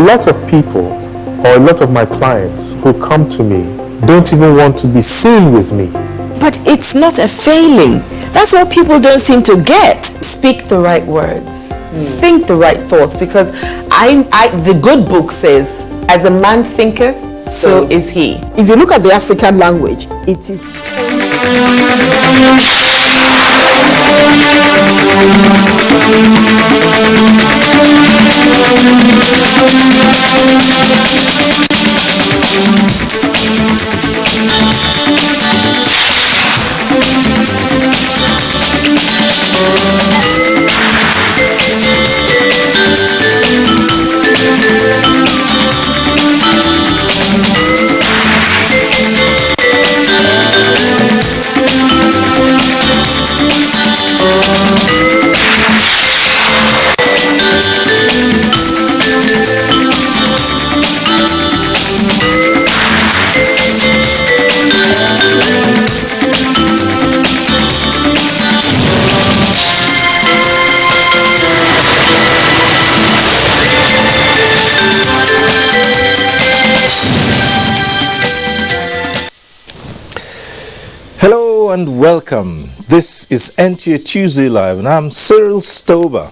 lot of people or a lot of my clients who come to me don't even want to be seen with me. But it's not a failing. That's what people don't seem to get. Speak the right words. Think the right thoughts, because the good book says, as a man thinketh, so is he. If you look at the African language, it is... Hello and welcome. This is NTA Tuesday Live and I'm Cyril Stober.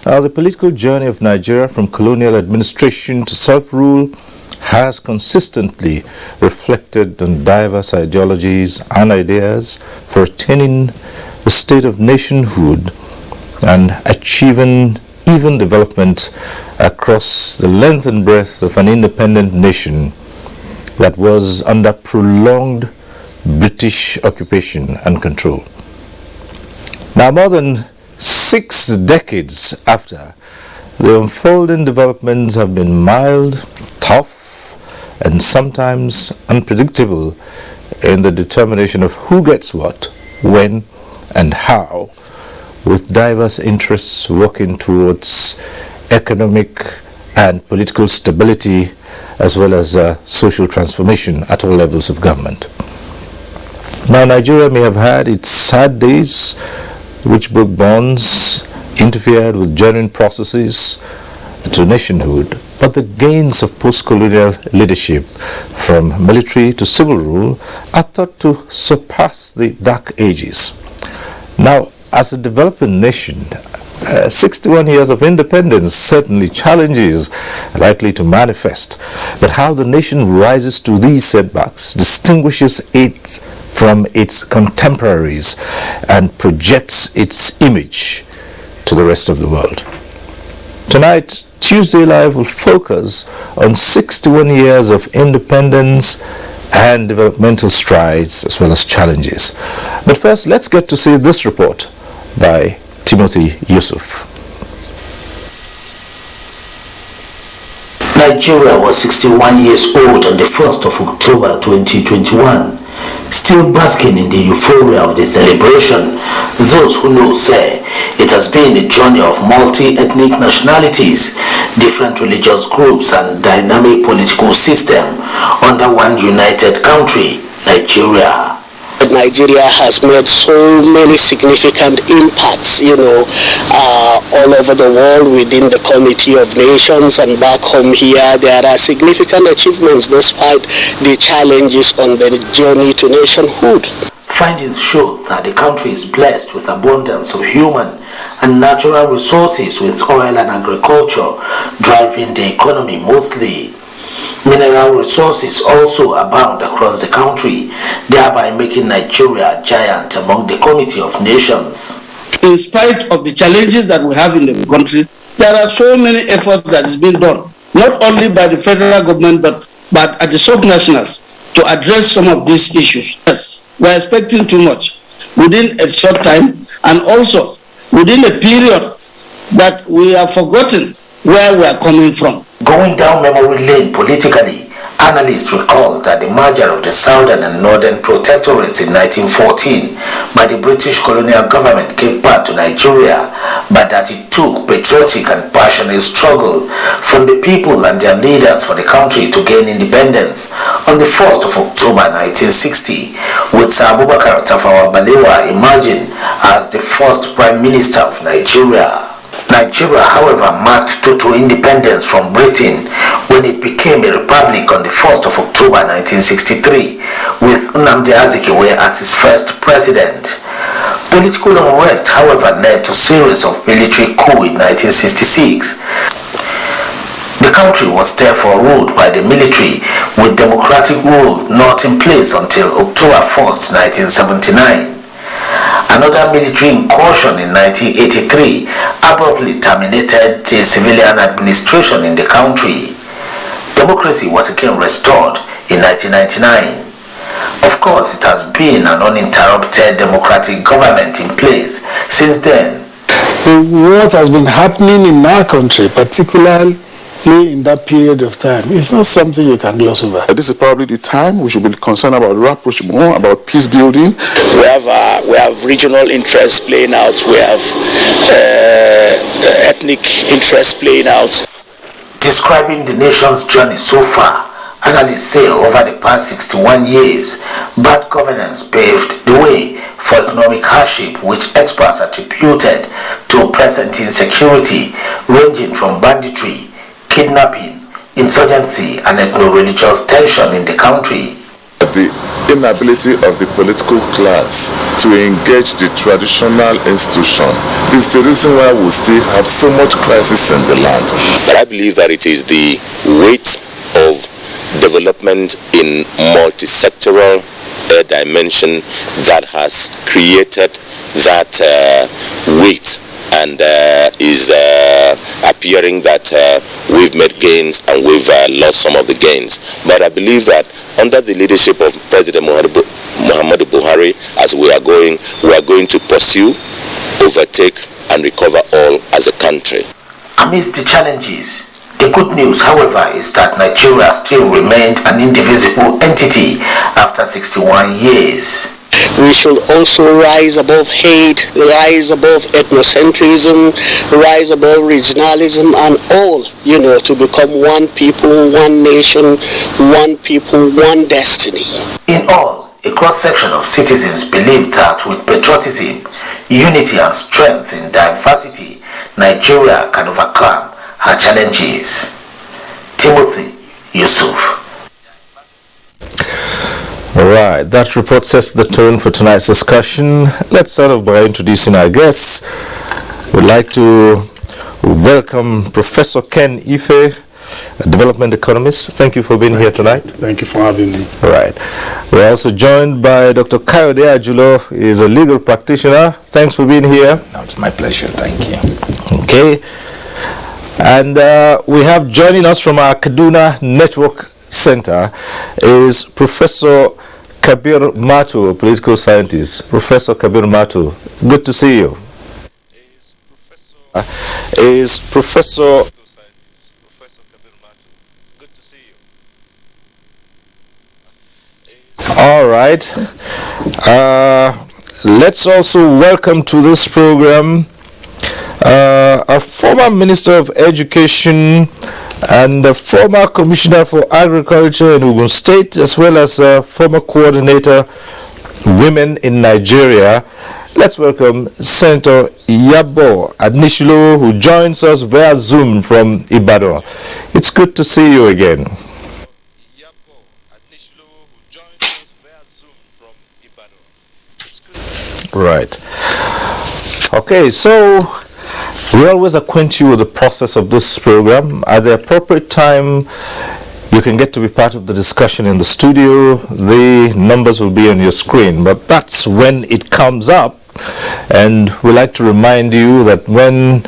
The political journey of Nigeria from colonial administration to self-rule has consistently reflected on diverse ideologies and ideas for attaining the state of nationhood and achieving even development across the length and breadth of an independent nation that was under prolonged British occupation and control. Now, more than 6 decades after, the unfolding developments have been mild, tough, and sometimes unpredictable in the determination of who gets what, when, and how, with diverse interests working towards economic and political stability as well as social transformation at all levels of government. Now, Nigeria may have had its sad days, which broke bonds, interfered with genuine processes to nationhood, but the gains of post-colonial leadership from military to civil rule are thought to surpass the dark ages. Now, as a developing nation, 61 years of independence certainly challenges likely to manifest, but how the nation rises to these setbacks distinguishes it from its contemporaries and projects its image to the rest of the world. Tonight, Tuesday Live will focus on 61 years of independence and developmental strides as well as challenges. But first, let's get to see this report by Timothy Yusuf. Nigeria was 61 years old on the 1st of October 2021. Still basking in the euphoria of the celebration, those who know say it has been a journey of multi-ethnic nationalities, different religious groups and dynamic political system under one united country, Nigeria. Nigeria has made so many significant impacts, all over the world within the Committee of Nations, and back home here there are significant achievements despite the challenges on the journey to nationhood. Findings show that the country is blessed with abundance of human and natural resources, with oil and agriculture driving the economy mostly. Mineral resources also abound across the country, thereby making Nigeria a giant among the Committee of Nations. In spite of the challenges that we have in the country, there are so many efforts that is being done, not only by the federal government but at the sub-nationals, to address some of these issues. Yes, we are expecting too much within a short time, and also within a period that we have forgotten where we are coming from. Going down memory lane politically, analysts recall that the merger of the southern and northern protectorates in 1914 by the British colonial government gave birth to Nigeria, but that it took patriotic and passionate struggle from the people and their leaders for the country to gain independence on the 1st of October 1960, with Sir Abubakar Tafawa Balewa emerging as the first Prime Minister of Nigeria. Nigeria, however, marked total independence from Britain became a republic on the 1st of October 1963, with Nnamdi Azikiwe as its first president. Political unrest, however, led to a series of military coups in 1966. The country was therefore ruled by the military, with democratic rule not in place until October 1st, 1979. Another military incursion in 1983 abruptly terminated the civilian administration in the country. Democracy was again restored in 1999. Of course, it has been an uninterrupted democratic government in place since then. So what has been happening in our country, particularly in that period of time, it's not something you can gloss over. This is probably the time we should be concerned about rapprochement, about peace building. We have regional interests playing out. We have ethnic interests playing out. Describing the nation's journey so far, analysts say over the past 61 years, bad governance paved the way for economic hardship, which experts attributed to present insecurity ranging from banditry, kidnapping, insurgency, and ethno-religious tension in the country. The inability of the political class to engage the traditional institution is the reason why we still have so much crisis in the land. But I believe that it is the weight of development in multi-sectoral dimension that has created that weight, and is appearing that we've made gains and we've lost some of the gains. But I believe that under the leadership of President Muhammadu Buhari, as we are going to pursue, overtake, and recover all as a country. Amidst the challenges, the good news, however, is that Nigeria still remained an indivisible entity after 61 years. We should also rise above hate, rise above ethnocentrism, rise above regionalism, and all, to become one people, one nation, one people, one destiny. In all, a cross-section of citizens believe that with patriotism, unity, and strength in diversity, Nigeria can overcome her challenges. Timothy Yusuf. All right, that report sets the tone for tonight's discussion. Let's start off by introducing our guests. We'd like to welcome Professor Ken Ife, a development economist. Thank you for being here tonight. Thank you for having me. All right. We're also joined by Dr. Kayode Ajulo. He is a legal practitioner. Thanks for being here. No, it's my pleasure. Thank you. Okay. And we have joining us from our Kaduna Network Center is Professor Kabir Matu, a political scientist. Professor Kabir Matu, good to see you. Is Professor All right. Let's also welcome to this program our former Minister of Education and the former Commissioner for Agriculture in Ogun State, as well as former coordinator Women in Nigeria. Let's welcome Senator Yabo Adnishilo, who joins us via Zoom from Ibadan. It's good to see you again. Right. Okay, so we always acquaint you with the process of this program. At the appropriate time, you can get to be part of the discussion in the studio. The numbers will be on your screen, but that's when it comes up. And we like to remind you that when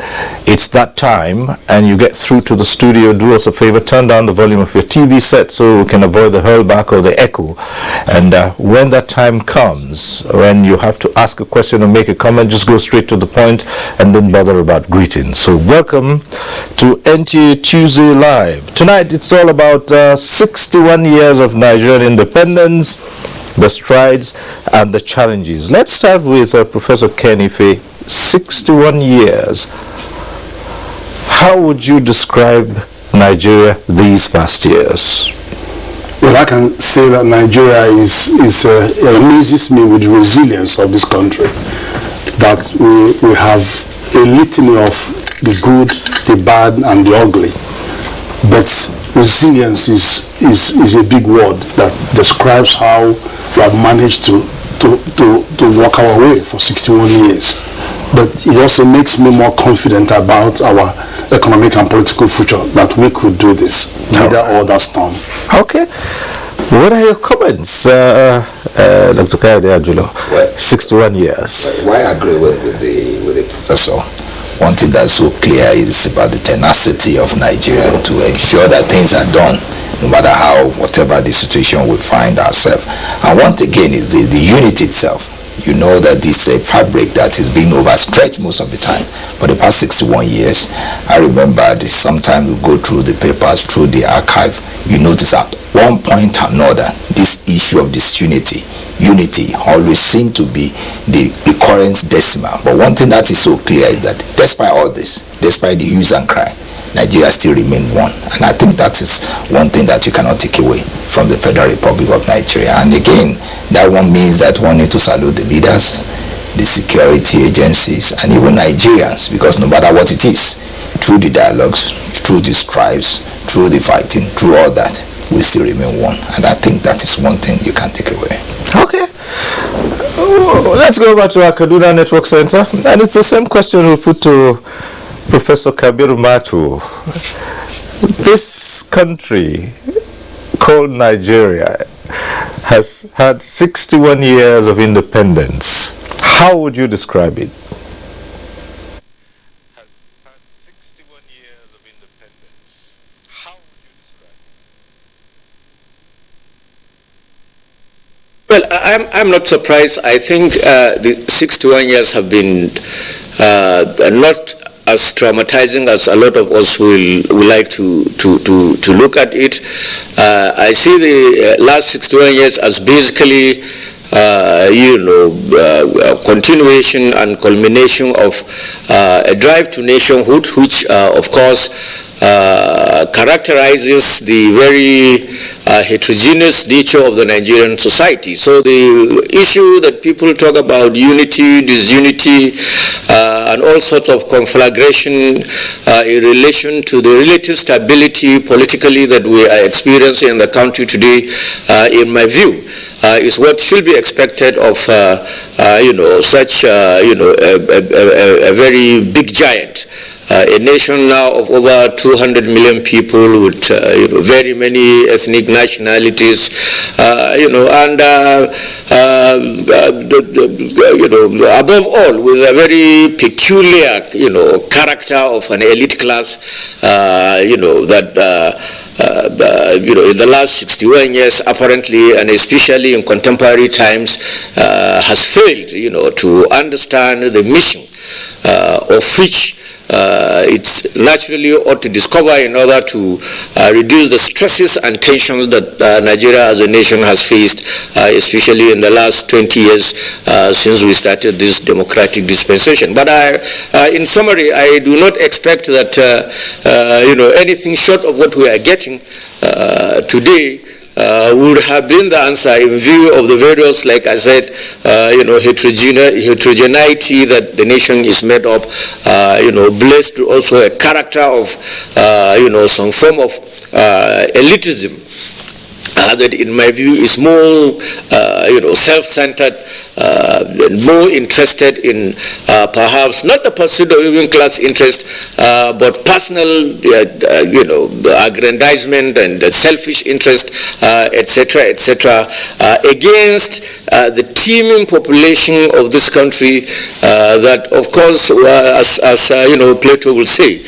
it's that time and you get through to the studio, do us a favor, turn down the volume of your TV set so we can avoid the hurlback or the echo. And when that time comes, when you have to ask a question or make a comment, just go straight to the point and don't bother about greetings. So welcome to NTA Tuesday Live. Tonight it's all about 61 years of Nigerian independence, the strides and the challenges. Let's start with Professor Ken Ife. 61 years. How would you describe Nigeria these past years? Well, I can say that Nigeria amazes me with the resilience of this country. That we have a litany of the good, the bad, and the ugly. But resilience is a big word that describes how we have managed to walk our way for 61 years. But it also makes me more confident about our economic and political future, that we could do this, neither or that storm. Okay. What are your comments, Dr. Kayode Ajulo? Well, 61 years. Well, I agree with the professor. One thing that's so clear is about the tenacity of Nigeria to ensure that things are done, no matter how, whatever the situation we find ourselves. And once again, is the unity itself. You know that this is a fabric that is being overstretched most of the time. For the past 61 years, I remember sometimes we go through the papers, through the archive, you notice at one point or another, this issue of disunity, unity always seemed to be the recurrence decimal. But one thing that is so clear is that despite all this, despite the hues and cry, Nigeria still remains one. And I think that is one thing that you cannot take away from the Federal Republic of Nigeria. And again, that one means that one needs to salute the leaders, the security agencies, and even Nigerians, because no matter what it is, through the dialogues, through the stripes, through the fighting, through all that, we still remain one. And I think that is one thing you can't take away. Okay. Let's go back to our Kaduna Network Center. And it's the same question we'll put to Professor Kabiru Matu. This country called Nigeria has had 61 years of independence. How would you describe it? Well, I'm not surprised. I think the 61 years have been not as traumatizing as a lot of us will like to look at it. I see the last 61 years as basically continuation and culmination of a drive to nationhood, which of course characterizes the very heterogeneous nature of the Nigerian society. So the issue that people talk about unity, disunity, and all sorts of conflagration in relation to the relative stability politically that we are experiencing in the country today, in my view, is what should be expected of such a very big giant. A nation now of over 200 million people with very many ethnic nationalities, and above all with a very peculiar character of an elite class that in the last 61 years apparently, and especially in contemporary times, has failed to understand the mission of which it's naturally ought to discover in order to reduce the stresses and tensions that Nigeria as a nation has faced, especially in the last 20 years since we started this democratic dispensation. But in summary, I do not expect that anything short of what we are getting today would have been the answer in view of the various, like I said, heterogeneity that the nation is made of, blessed with also a character of, some form of elitism. That in my view is more self-centered, more interested in perhaps not the pursuit of even class interest, but personal aggrandizement and selfish interest, etc., against the teeming population of this country that, of course, as Plato will say,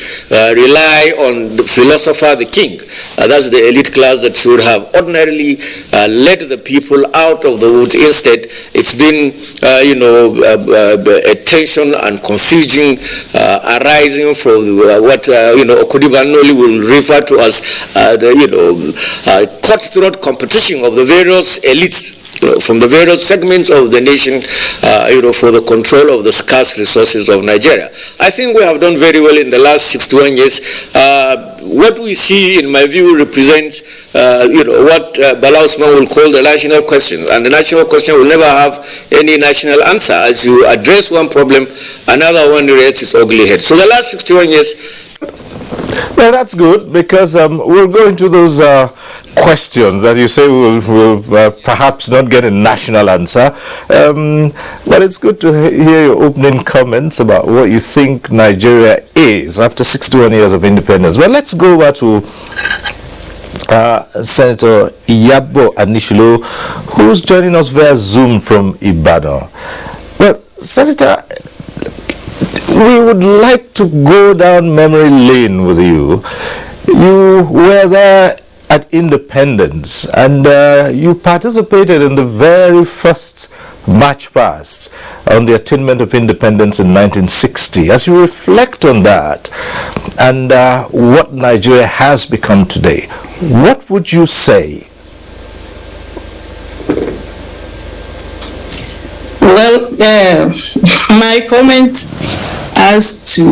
rely on the philosopher, the king. That's the elite class that should have ordinarily led the people out of the woods. Instead, it's been a tension and confusion arising from what Okodibanoli will refer to as cutthroat competition of the various elites from the various segments of the nation, for the control of the scarce resources of Nigeria. I think we have done very well in the last 61 years. What we see, in my view, represents, what Bala Usman will call the national question. And the national question will never have any national answer. As you address one problem, another one rears its ugly head. So the last 61 years Well, that's good, because we'll go into those questions that you say will perhaps not get a national answer. But it's good to hear your opening comments about what you think Nigeria is after 61 years of independence. Well, let's go over to Senator Iyabo Anishulo, who's joining us via Zoom from Ibadan. Well, Senator, we would like to go down memory lane with you. You were there at independence, and you participated in the very first march past on the attainment of independence in 1960. As you reflect on that and what Nigeria has become today, what would you say? Well, my comment as to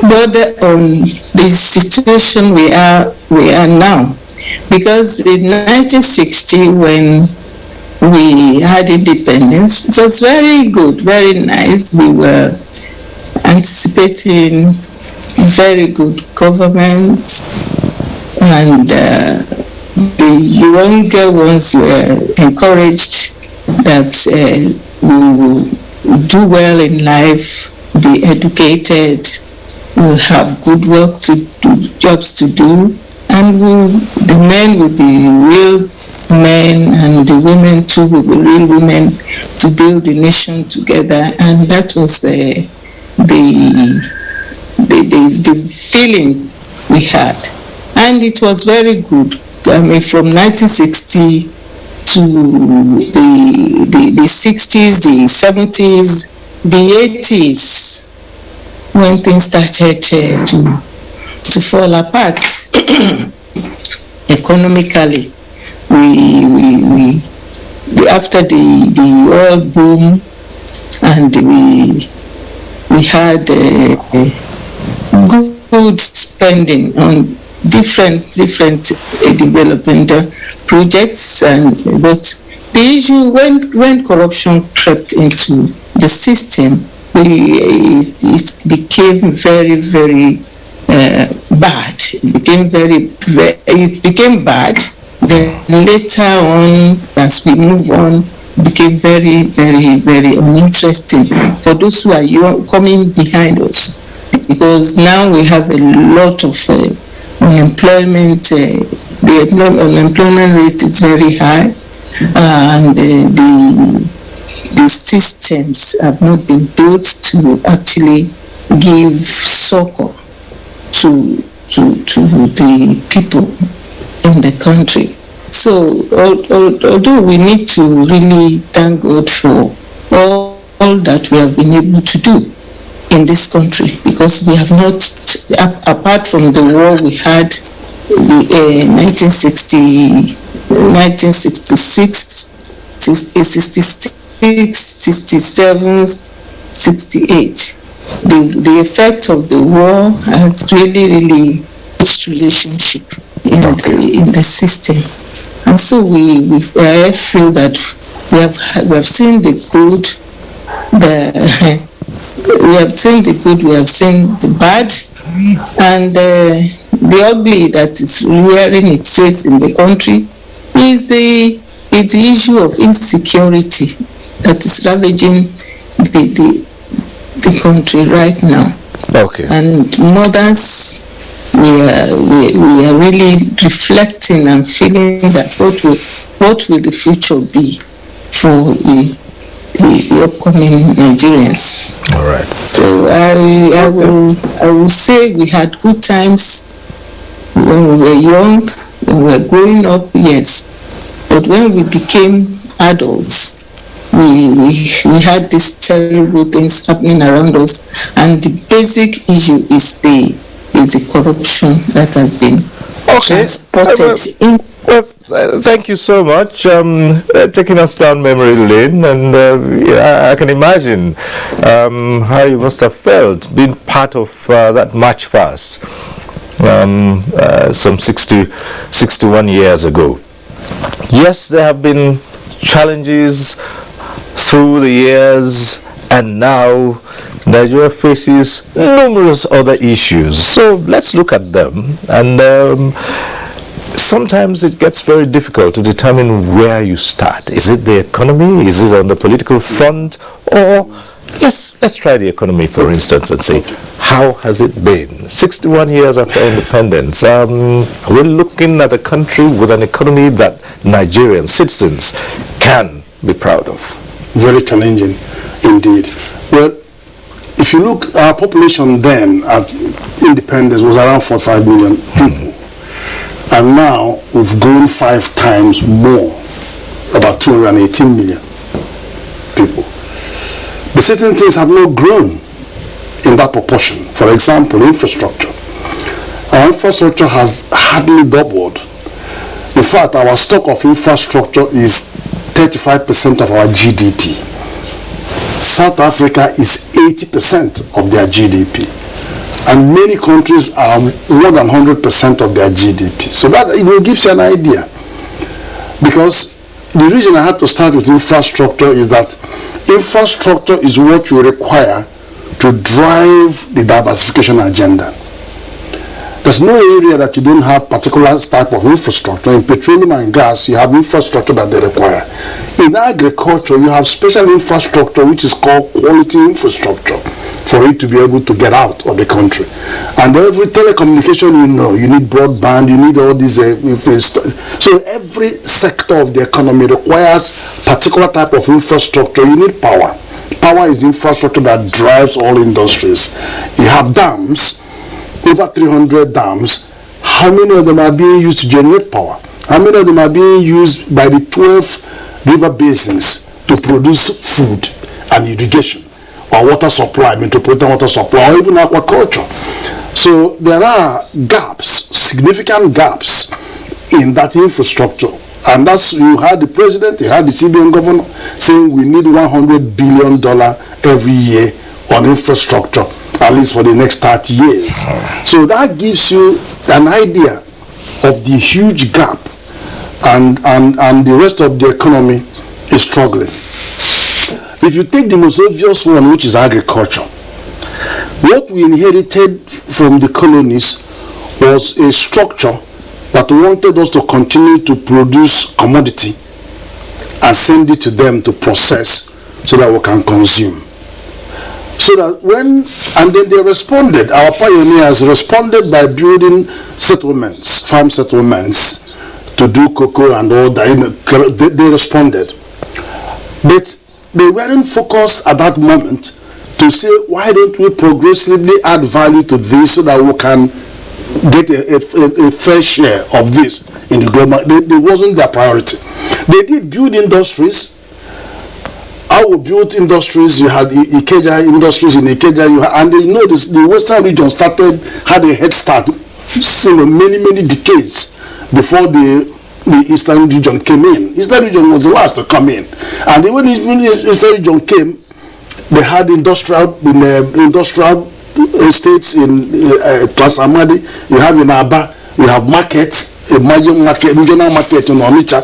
border on the situation we are now, because in 1960, when we had independence, it was very good, very nice. We were anticipating very good government, and the younger ones were encouraged that we will do well in life, be educated, we'll have good work to do, jobs to do, and the men will be real men, and the women too will be real women, to build the nation together. And that was the feelings we had, and it was very good. I mean, from 1960 to the 60s, the 70s, the 80s, when things started to fall apart economically. We after the oil boom, and we had good spending on different developmental projects, but the issue when corruption crept into the system, it became very, very bad. It became bad. Then later on, as we move on, became very, very, very uninteresting for those who are coming behind us, because now we have a lot of unemployment. The unemployment rate is very high, and the systems have not been built to actually give succor to the people in the country. So although we need to really thank God for all that we have been able to do in this country, because we have not, apart from the war we had in 1966, 66, 67, 68. The effect of the war has really reached relationship in the system, and so I feel that we have seen the good, we have seen the good, we have seen the bad, and the ugly that is rearing its face in the country is the issue of insecurity that is ravaging the country right now. Okay. And mothers, we are really reflecting and feeling that what will the future be for the upcoming Nigerians. All right. So I will say we had good times when we were young, when we were growing up, yes. But when we became adults, we had these terrible things happening around us, and the basic issue is the corruption that has been transported in. Well, thank you so much, taking us down memory lane, and I can imagine how you must have felt being part of that march past some 61 years ago. Yes, there have been challenges through the years, and now Nigeria faces numerous other issues. So let's look at them. And sometimes it gets very difficult to determine where you start. Is it the economy? Is it on the political front? Or let's try the economy, for instance, and say, how has it been? 61 years after independence, we're looking at a country with an economy that Nigerian citizens can be proud of. Very challenging indeed. Well, if you look, our population then at independence was around 45 million people. And now we've grown 5 times more, about 218 million people. But certain things have not grown in that proportion. For example, infrastructure. Our infrastructure has hardly doubled. In fact, our stock of infrastructure is 35% of our GDP. South Africa is 80% of their GDP. And many countries are more than 100% of their GDP. So that gives you an idea. Because the reason I had to start with infrastructure is that infrastructure is what you require to drive the diversification agenda. There's no area that you don't have particular type of infrastructure. In petroleum and gas, you have infrastructure that they require. In agriculture, you have special infrastructure which is called quality infrastructure for it to be able to get out of the country. And every telecommunication, you need broadband, you need all these so every sector of the economy requires particular type of infrastructure. You need power. Power is infrastructure that drives all industries. You have dams, over 300 dams. How many of them are being used to generate power? How many of them are being used by the 12 river basins to produce food and irrigation or water supply, metropolitan water supply, or even aquaculture? So there are gaps, significant gaps in that infrastructure. And that's, you had the president, you had the CBN governor saying we need $100 billion every year on infrastructure, at least for the next 30 years. So that gives you an idea of the huge gap, and the rest of the economy is struggling. If you take the most obvious one, which is agriculture, what we inherited from the colonies was a structure that wanted us to continue to produce commodity and send it to them to process so that we can consume. So that and then they responded, our pioneers responded by building settlements, farm settlements, to do cocoa and all that. They responded. But they weren't focused at that moment to say, why don't we progressively add value to this so that we can get a fair share of this in the global market? It wasn't their priority. They did build industries. Our built industries, you had Ikeja industries in Ikeja, and the Western region had a head start many decades before the Eastern region came in. Eastern region was the last to come in, and when the Eastern region came, they had industrial estates in Transamadi. You have in Aba, you have markets, a major market, regional market in Onitsha.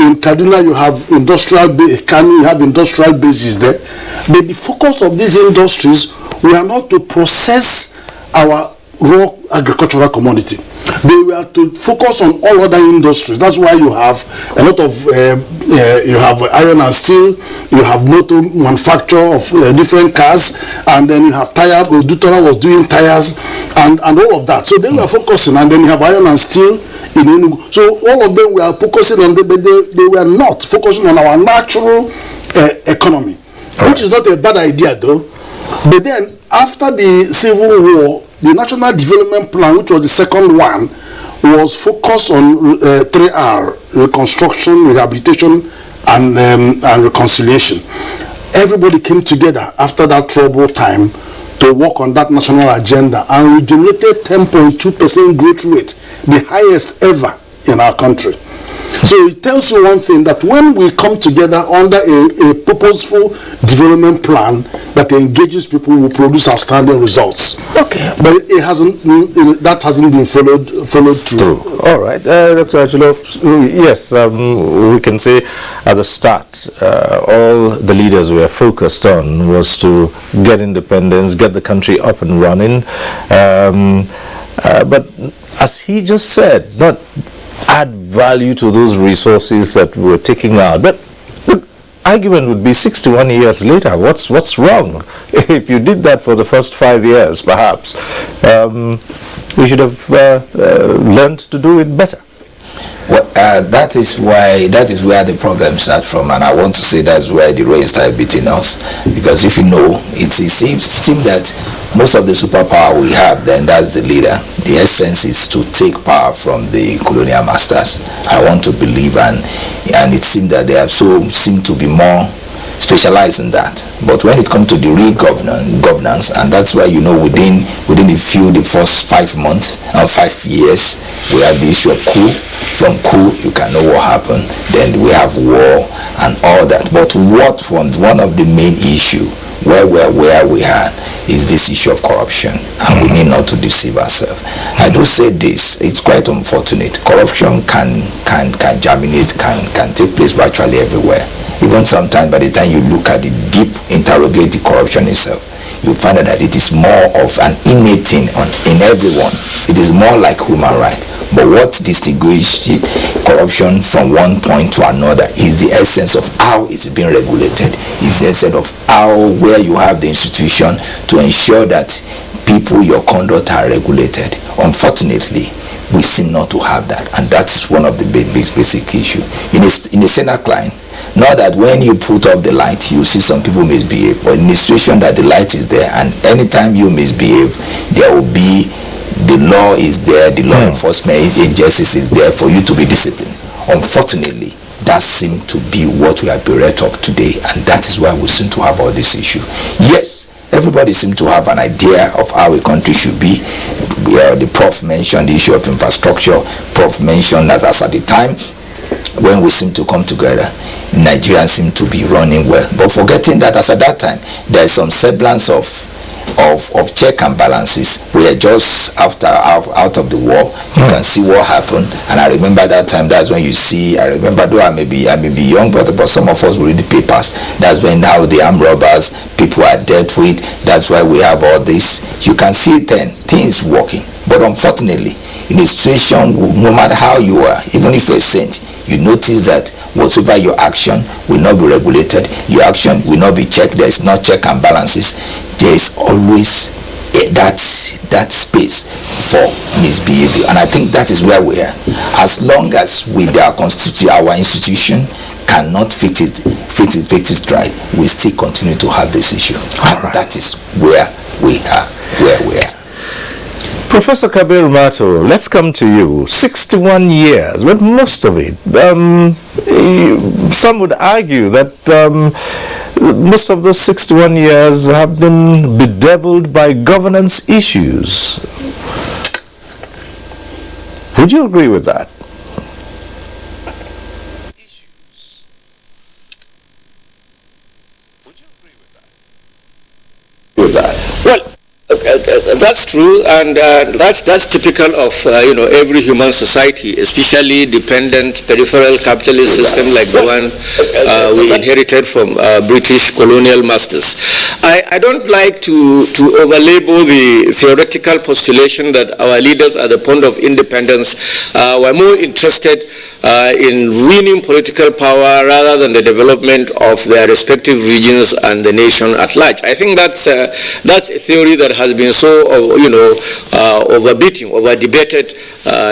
In Kaduna, you have you have industrial bases there. But the focus of these industries were not to process our raw agricultural commodity. They were to focus on all other industries. That's why you have a lot of you have iron and steel, you have motor manufacture of different cars, and then you have tire. Dutora was doing tires and all of that. So they were focusing, and then you have iron and steel in Enugu. So all of them were focusing on them, but they were not focusing on our natural economy, which is not a bad idea though. But then after the Civil War, the National Development Plan, which was the second one, was focused on 3R, reconstruction, rehabilitation, and reconciliation. Everybody came together after that troubled time to work on that national agenda, and we generated 10.2% growth rate, the highest ever in our country. So it tells you one thing, that when we come together under a purposeful development plan that engages people, we will produce outstanding results. Okay. But it hasn't, that hasn't been followed through. All right. Dr. Ajulo, yes, we can say at the start, all the leaders were focused on was to get independence, get the country up and running. But as he just said, not add value to those resources that we're taking out. But the argument would be 61 years later, what's wrong? If you did that for the first 5 years, perhaps, we should have learned to do it better. Well, that is where the problems start from, and I want to say that's where the rain started beating us. Because if you know, it seems that most of the superpower we have, then that's the leader. The essence is to take power from the colonial masters. I want to believe, and it seems that they seem to be more specialized in that. But when it comes to the real governance, and that's why within the first 5 months and 5 years, we have the issue of coup. From coup, you can know what happened. Then we have war and all that. But one of the main issue where we are is this issue of corruption, and we need not to deceive ourselves. I do say this, it's quite unfortunate. Corruption can germinate, can take place virtually everywhere. Even sometimes by the time you look at the deep, interrogate the corruption itself, you find out that it is more of an innate thing in everyone. It is more like human right. But what distinguishes corruption from one point to another is the essence of how it's being regulated. It's the essence of where you have the institution to ensure that people, your conduct are regulated. Unfortunately, we seem not to have that, and that is one of the basic issue. In a Senate line, not that when you put off the light, you see some people misbehave, but in a situation that the light is there, and anytime you misbehave, there will be, the law is there, the law enforcement agencies is there for you to be disciplined. Unfortunately, that seems to be what we are bereft of today, and that is why we seem to have all this issue. Yes, everybody seems to have an idea of how a country should be. The Prof mentioned the issue of infrastructure. Prof mentioned that as at the time when we seem to come together, Nigerians seem to be running well, but forgetting that as at that time there is some semblance of check and balances. We are just out of the war. You can see what happened, and I remember that time. That's when you see. I remember, though I may be young, but some of us will read the papers. That's when now the armed robbers, people are dealt with. That's why we have all this. You can see then things working, but unfortunately, in a situation, no matter how you are, even if you're a saint, you notice that whatever your action will not be regulated, your action will not be checked. There is no check and balances. There is always that space for misbehavior, and I think that is where we are. As long as our institution cannot fit it right, we still continue to have this issue, and that is where we are. Professor Kabir Mato, let's come to you. 61 years, but most of it, some would argue that most of those 61 years have been bedeviled by governance issues. Would you agree with that? Well, that's true, and that's typical of every human society, especially dependent peripheral capitalist system like the one we inherited from British colonial masters. I don't like to overlabel the theoretical postulation that our leaders at the point of independence were more interested in winning political power rather than the development of their respective regions and the nation at large. I think that's a theory that has been so over-debated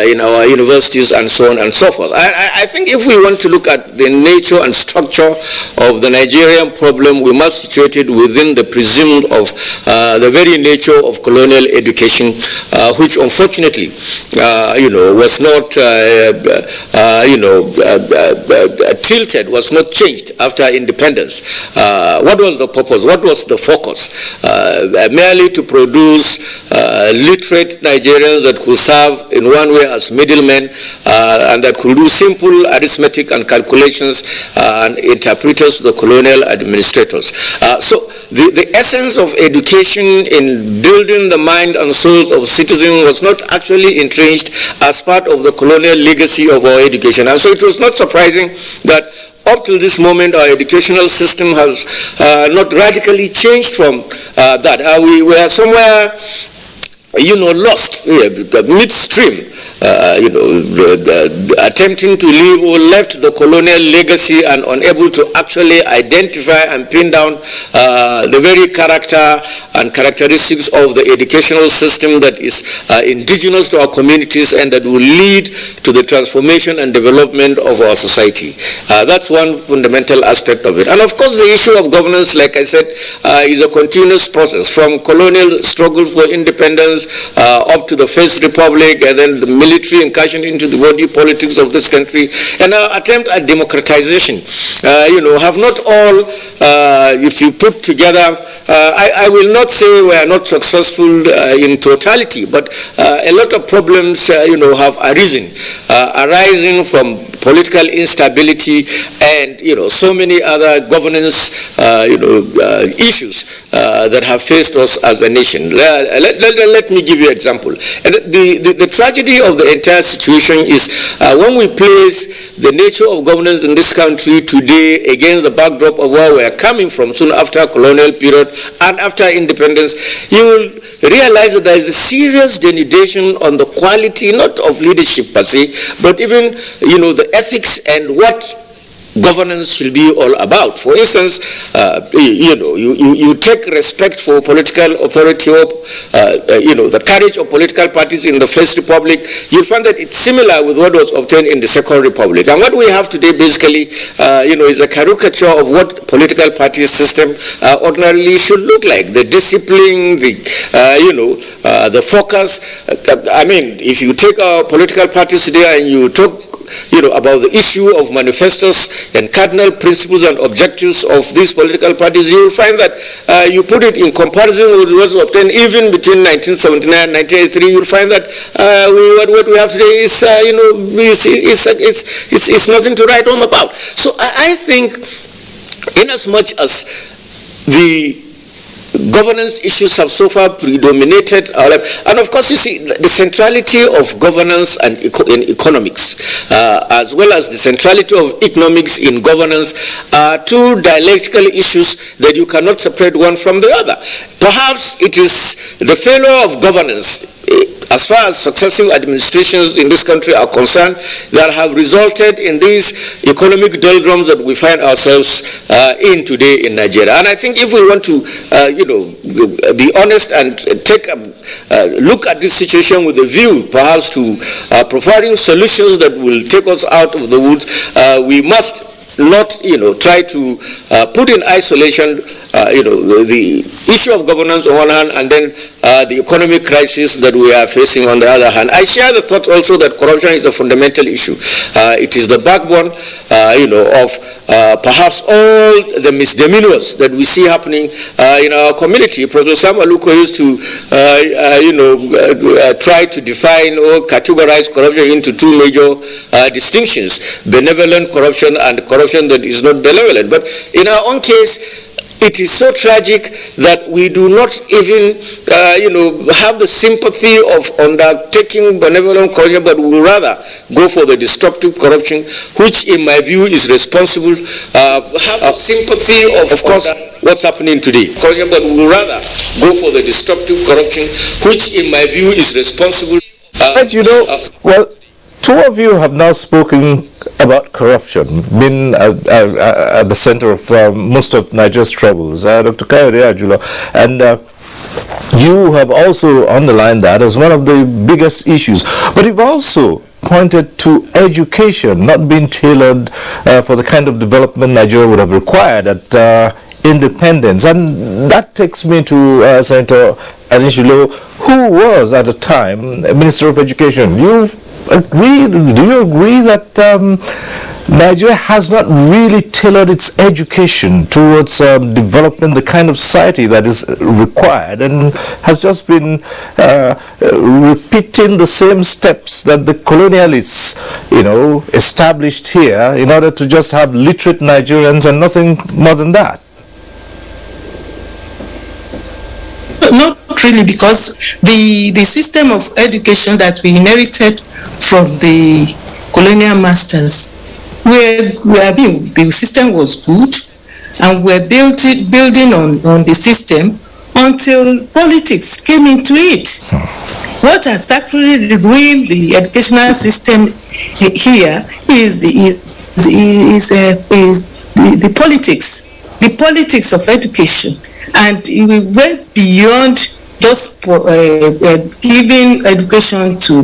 in our universities and so on and so forth. I think if we want to look at the nature and structure of the Nigerian problem, we must situate it within the presumed of the very nature of colonial education, which unfortunately, was not, tilted, was not changed after independence. What was the purpose? What was the focus? Merely to produce literate Nigerians that could serve in one way as middlemen and that could do simple arithmetic and calculations and interpreters to the colonial administrators. So the essence of education in building the mind and souls of citizens was not actually entrenched as part of the colonial legacy of our education. And so it was not surprising that up till this moment, our educational system has not radically changed from that. We were somewhere, lost midstream, attempting to live or left the colonial legacy and unable to actually identify and pin down the very character and characteristics of the educational system that is indigenous to our communities and that will lead to the transformation and development of our society. That's one fundamental aspect of it. And of course, the issue of governance, like I said, is a continuous process from colonial struggle for independence up to the First Republic and then the military incursion into the body politics of this country and our attempt at democratization. Have not all, if you put together, I will not say we are not successful in totality, but a lot of problems, have arisen, arising from political instability and, so many other governance, issues that have faced us as a nation. Let me give you an example. And the tragedy of the entire situation is when we place the nature of governance in this country today against the backdrop of where we are coming from soon after colonial period and after independence, you will realize that there is a serious denudation on the quality, not of leadership per se, but even, the ethics and what governance should be all about. For instance, you take respect for political authority, the courage of political parties in the First Republic, you find that it's similar with what was obtained in the Second Republic. And what we have today basically, is a caricature of what political party system ordinarily should look like. The discipline, the focus. If you take our political parties today and you talk about the issue of manifestos and cardinal principles and objectives of these political parties, you will find that you put it in comparison with what was obtained even between 1979 and 1983, you'll find that what we have today is, it's nothing to write home about. So I think in as much as the governance issues have so far predominated our life. And of course, you see, the centrality of governance and in economics, as well as the centrality of economics in governance, are two dialectical issues that you cannot separate one from the other. Perhaps it is the failure of governance, as far as successive administrations in this country are concerned, that have resulted in these economic doldrums that we find ourselves in today in Nigeria. And I think if we want to, be honest and take a look at this situation with a view, perhaps to providing solutions that will take us out of the woods, we must not, try to put in isolation, the issue of governance on one hand, and then the economic crisis that we are facing on the other hand. I share the thought also that corruption is a fundamental issue. It is the backbone, of perhaps all the misdemeanors that we see happening in our community. Professor Sam Aluko used to, try to define or categorize corruption into two major distinctions: benevolent corruption and corruption that is not benevolent. But in our own case, it is so tragic that we do not even, have the sympathy of undertaking benevolent corruption, but we will rather go for the destructive corruption, which, in my view, is responsible. Have the sympathy of course, what's happening today. Corruption, but we will rather go for the destructive corruption, which, in my view, is responsible. Two of you have now spoken about corruption, been at the center of most of Nigeria's troubles. Dr. Kayode Ajula, and you have also underlined that as one of the biggest issues. But you've also pointed to education not being tailored for the kind of development Nigeria would have required at independence. And that takes me to Senator Anishulo, who was at the time Minister of Education. Do you agree that Nigeria has not really tailored its education towards developing the kind of society that is required, and has just been repeating the same steps that the colonialists, established here in order to just have literate Nigerians and nothing more than that? Not really, because the system of education that we inherited from the colonial masters, the system was good, and we're building on the system until politics came into it. What has actually ruined the educational system here is the politics of education. And we went beyond just giving education to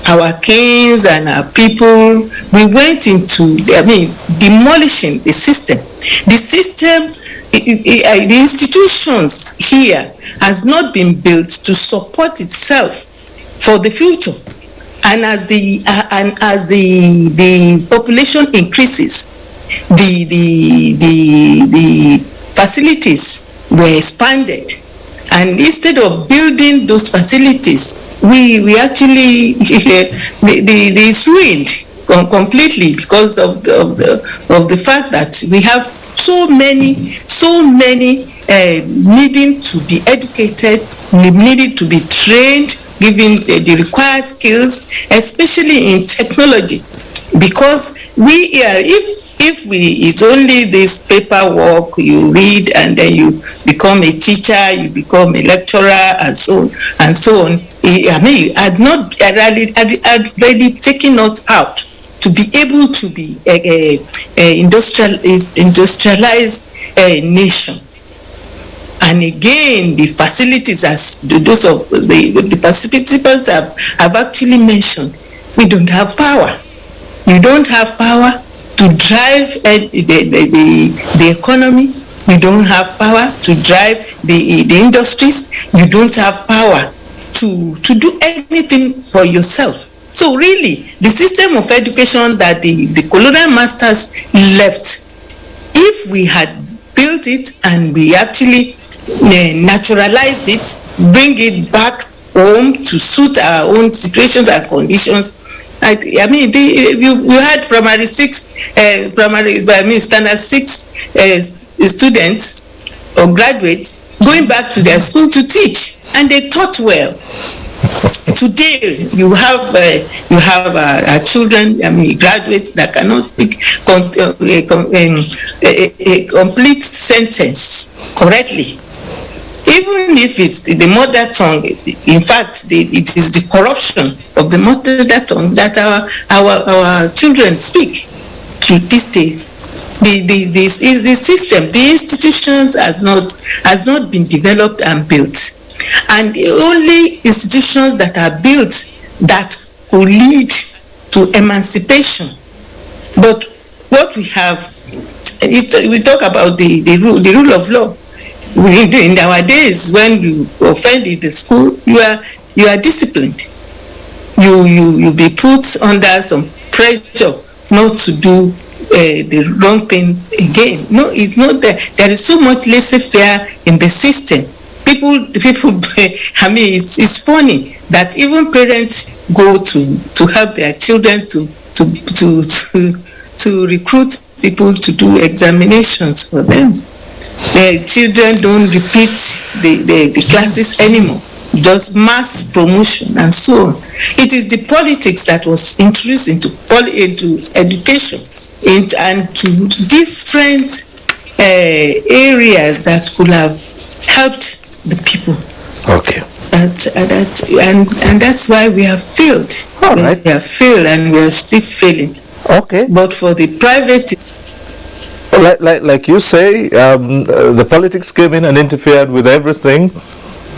our kings and our people. We went into, demolishing the system. The system, the institutions here has not been built to support itself for the future. And as the population increases, the facilities were expanded, and instead of building those facilities, we actually it's ruined completely because of the fact that we have so many needing to be educated, needing to be trained, given the required skills, especially in technology. Because it's only this paperwork, you read and then you become a teacher, you become a lecturer, and so on. Had really taken us out to be able to be a industrialized nation. And again, the facilities, as those of the participants have actually mentioned, we don't have power. You don't have power to drive the economy. You don't have power to drive the industries. You don't have power to do anything for yourself. So really, the system of education that the colonial masters left, if we had built it and we actually naturalize it, bring it back home to suit our own situations and conditions, you had standard 6 students or graduates going back to their school to teach, and they taught well. Today, you have children, graduates that cannot speak a complete sentence correctly. Even if it's the mother tongue, in fact, it is the corruption of the mother tongue that our children speak to this day. This is the system. The institutions has not been developed and built, and the only institutions that are built that could lead to emancipation. But what we have, we talk about the rule of law. In our days, when you offend in the school, you are disciplined. You be put under some pressure not to do the wrong thing again. No, it's not there. There is so much laissez-faire in the system. People. It's funny that even parents go to help their children to recruit people to do examinations for them. The children don't repeat the classes anymore, just mass promotion and so on. It is the politics that was introduced into education and to different areas that could have helped the people. Okay. And that's why we have failed. All right. We have failed and we are still failing. Okay. But for the private, like you say, the politics came in and interfered with everything.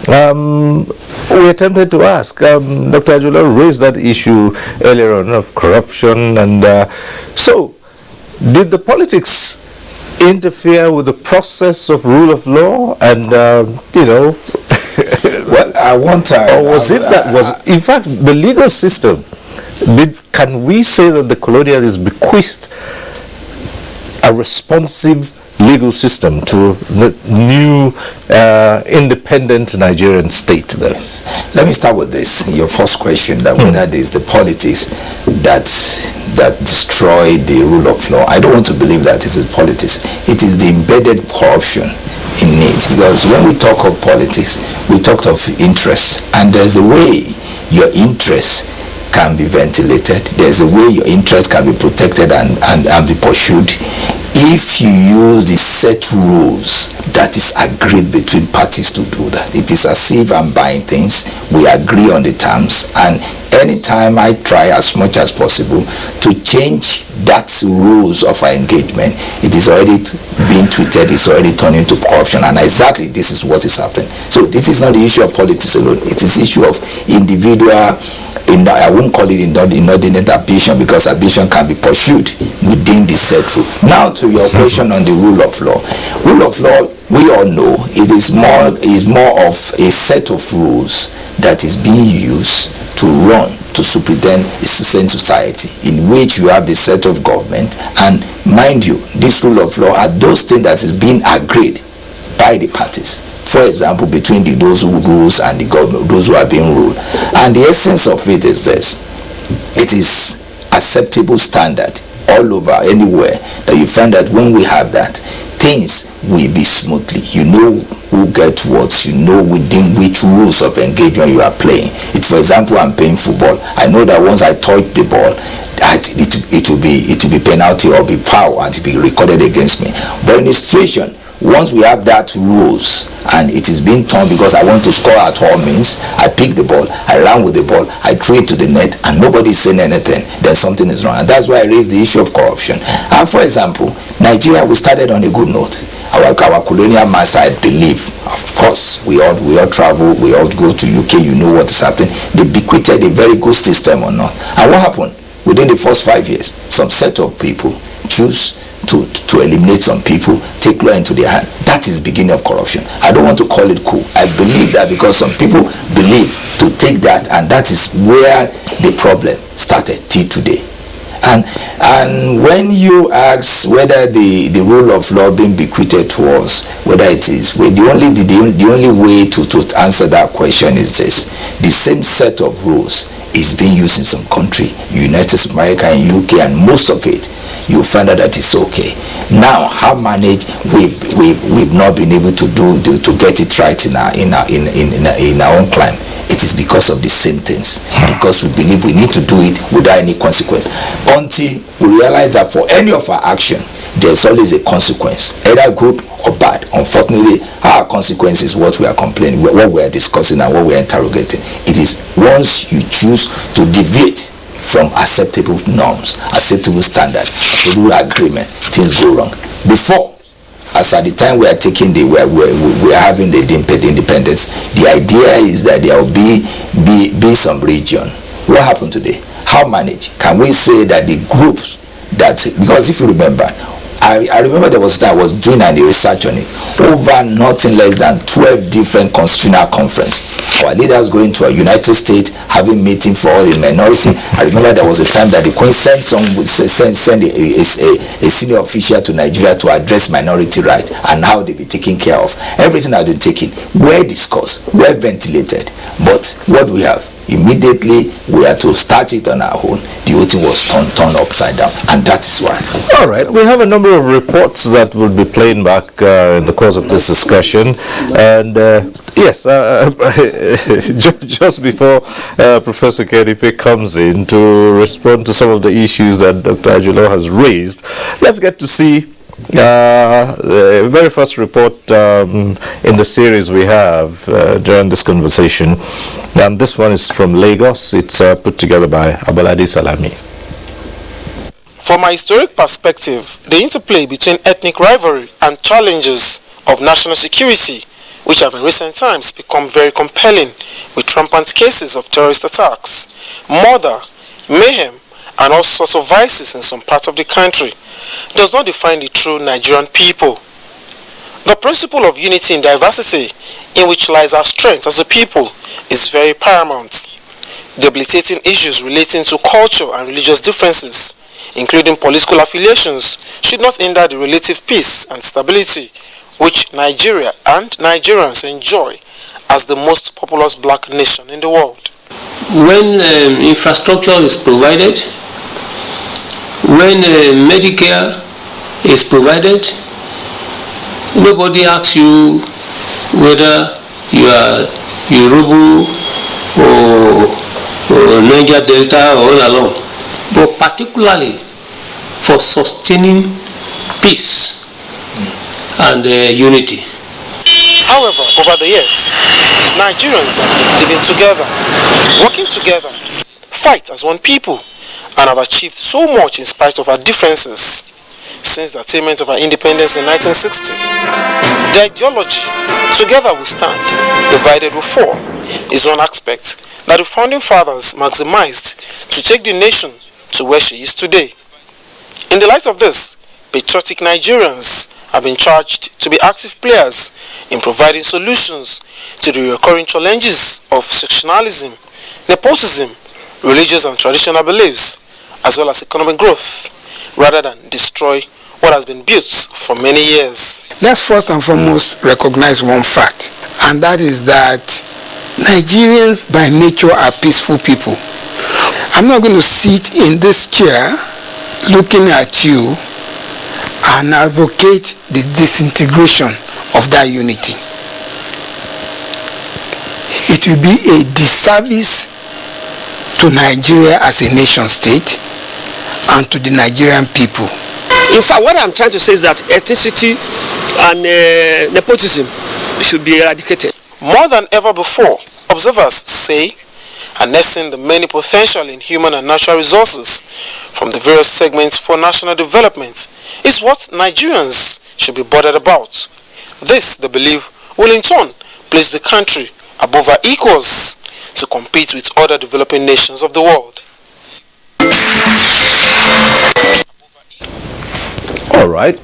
We attempted to ask. Dr. Ajula raised that issue earlier on of corruption, and so did the politics interfere with the process of rule of law? And, well, at one time... Or was in fact, the legal system, can we say that the colonialists bequeathed a responsive legal system to the new independent Nigerian state there? Yes. Let me start with this. Your first question, that whether it is the politics that destroy the rule of law. I don't want to believe that it is politics. It is the embedded corruption in it. Because when we talk of politics, we talk of interests, and there's a way your interests can be ventilated. There's a way your interests can be protected and be pursued if you use the set rules that is agreed between parties to do that. It is as if I'm buying things, we agree on the terms, and anytime I try as much as possible to change that rules of our engagement, it is already being tweeted, it's already turned into corruption, and exactly this is what is happening. So this is not the issue of politics alone, it is the issue of individual, I won't call it inordinate ambition, because ambition can be pursued within the set rule. Now to your question on the rule of law. Rule of law, we all know, it is more of a set of rules that is being used to run, to superintend a citizen society, in which you have the set of government, and mind you, this rule of law are those things that is being agreed by the parties. For example, between those who rules and the government, those who are being ruled. And the essence of it is this: it is acceptable standard all over, anywhere, that you find that when we have that, things will be smoothly. You know who gets what, you know within which rules of engagement you are playing. If, for example, I'm playing football, I know that once I touch the ball, it will be penalty or be foul and it will be recorded against me. But in a situation, once we have that rules and it is being turned because I want to score at all means, I pick the ball, I run with the ball, I throw it to the net, and nobody is saying anything, then something is wrong. And that's why I raised the issue of corruption. And for example, Nigeria, we started on a good note. Our colonial master, I believe, of course, we all travel, we all go to UK, you know what is happening. They bequeathed a very good system or not. And what happened? Within the first 5 years, some set of people choose to eliminate some people, take law into their hand. That is beginning of corruption. I don't want to call it cool. I believe that because some people believe to take that, and that is where the problem started till today. And when you ask whether the rule of law being bequeathed to us, whether it is, the only way to answer that question is this: the same set of rules is being used in some country, United States of America and UK, and most of it you'll find out that it's okay. Now, how manage we've not been able to get it right in our own climate? It is because of the same things, because we believe we need to do it without any consequence, until we realize that for any of our action there's always a consequence, either good or bad. Unfortunately, our consequence is what we are complaining, what we are discussing, and what we are interrogating. It is once you choose to deviate from acceptable norms, acceptable standards, acceptable agreement, things go wrong. Before, as at the time we are taking we are having the independence, the idea is that there will be some region. What happened today? How manage? Can we say that the groups that, because if you remember, I remember there was a time I was doing the research on it. Over nothing less than 12 different constitutional conferences. Our leaders going to a United States, having meeting for all the minority. I remember there was a time that the Queen sent a senior official to Nigeria to address minority rights and how they be taken care of. Everything had been taken, well discussed, well ventilated. But what we have, immediately we are to start it on our own. The whole thing was turned upside down, and that is why. All right, we have a number of reports that will be playing back in the course of this discussion, and yes, just before Professor Kedife comes in to respond to some of the issues that Dr. Ajilo has raised, let's get to see the very first report in the series we have during this conversation, and this one is from Lagos. It's put together by Abalade Salami. From a historic perspective, the interplay between ethnic rivalry and challenges of national security, which have in recent times become very compelling with rampant cases of terrorist attacks, murder, mayhem, and all sorts of vices in some parts of the country does not define the true Nigerian people. The principle of unity in diversity, in which lies our strength as a people, is very paramount. Debilitating issues relating to culture and religious differences, including political affiliations, should not hinder the relative peace and stability which Nigeria and Nigerians enjoy as the most populous black nation in the world. When infrastructure is provided, when Medicare is provided, nobody asks you whether you are Yoruba or Niger Delta or all along, but particularly for sustaining peace and unity. However, over the years, Nigerians have been living together, working together, fight as one people, and have achieved so much in spite of our differences. Since the attainment of our independence in 1960, the ideology, together we stand, divided we fall, is one aspect that the founding fathers maximized to take the nation to where she is today. In the light of this, patriotic Nigerians have been charged to be active players in providing solutions to the recurring challenges of sectionalism, nepotism, religious and traditional beliefs, as well as economic growth, rather than destroy what has been built for many years. Let's first and foremost recognize one fact, and that is that Nigerians by nature are peaceful people. I'm not going to sit in this chair looking at you and advocate the disintegration of that unity. It will be a disservice to Nigeria as a nation state and to the Nigerian people. In fact, what I'm trying to say is that ethnicity and nepotism should be eradicated. More than ever before, observers say, harnessing the many potential in human and natural resources from the various segments for national development is what Nigerians should be bothered about. This, they believe, will in turn place the country above our equals to compete with other developing nations of the world. All right.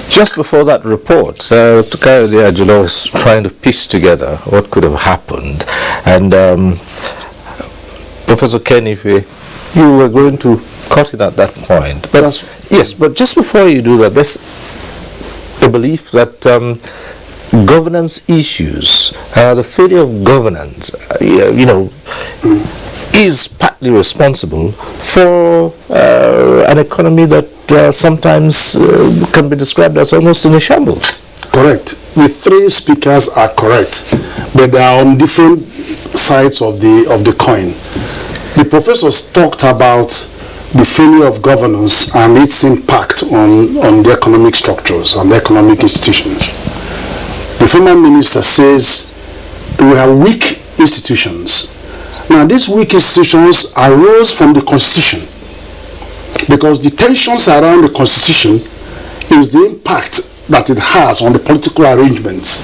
Just before that report, Tukayode Ajulo was trying to piece together what could have happened. And Professor Kenife, you were going to cut it at that point. But yes, but just before you do that, there's a belief that governance issues, the failure of governance, is partly responsible for an economy that sometimes can be described as almost in a shambles. Correct. The three speakers are correct, but they are on different sides of the coin. The professors talked about the failure of governance and its impact on the economic structures, on the economic institutions. The former minister says we have weak institutions. Now, these weak institutions arose from the Constitution, because the tensions around the Constitution is the impact that it has on the political arrangements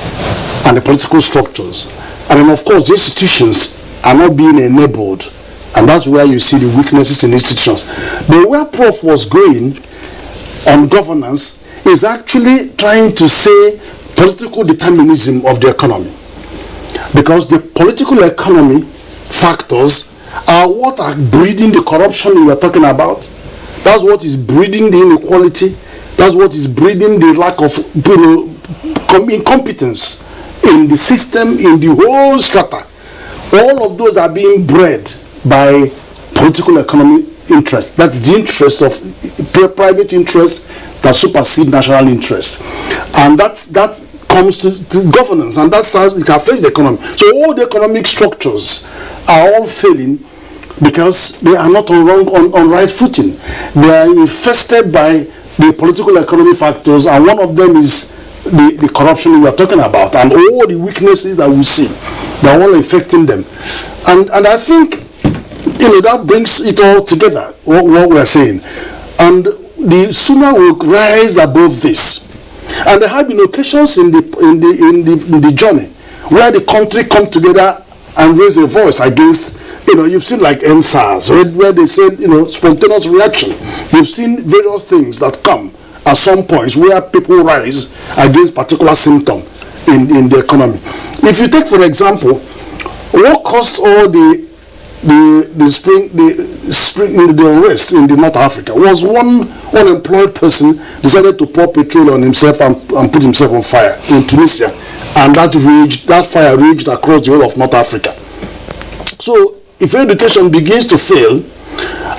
and the political structures. And then, of course, the institutions are not being enabled, and that's where you see the weaknesses in institutions. But where Prof was going on governance is actually trying to say political determinism of the economy, because the political economy factors are what are breeding the corruption we are talking about. That's what is breeding the inequality. That's what is breeding the lack of incompetence in the system, in the whole strata. All of those are being bred by political economy interest. That's the interest of private interest that supersede national interest. And that comes to governance, and that's how it affects the economy. So all the economic structures are all failing because they are not on right footing. They are infested by the political economy factors, and one of them is the corruption we are talking about, and all the weaknesses that we see, they are all affecting them. And I think that brings it all together, what we are saying. And the sooner we rise above this, and there have been occasions in the journey where the country come together and raise a voice against You've seen like NSAS, where they said, spontaneous reaction. You've seen various things that come at some points where people rise against particular symptom in the economy. If you take, for example, what caused all the unrest in the North Africa was one unemployed person decided to pour petrol on himself and put himself on fire in Tunisia, and that fire raged across the whole of North Africa. So if education begins to fail,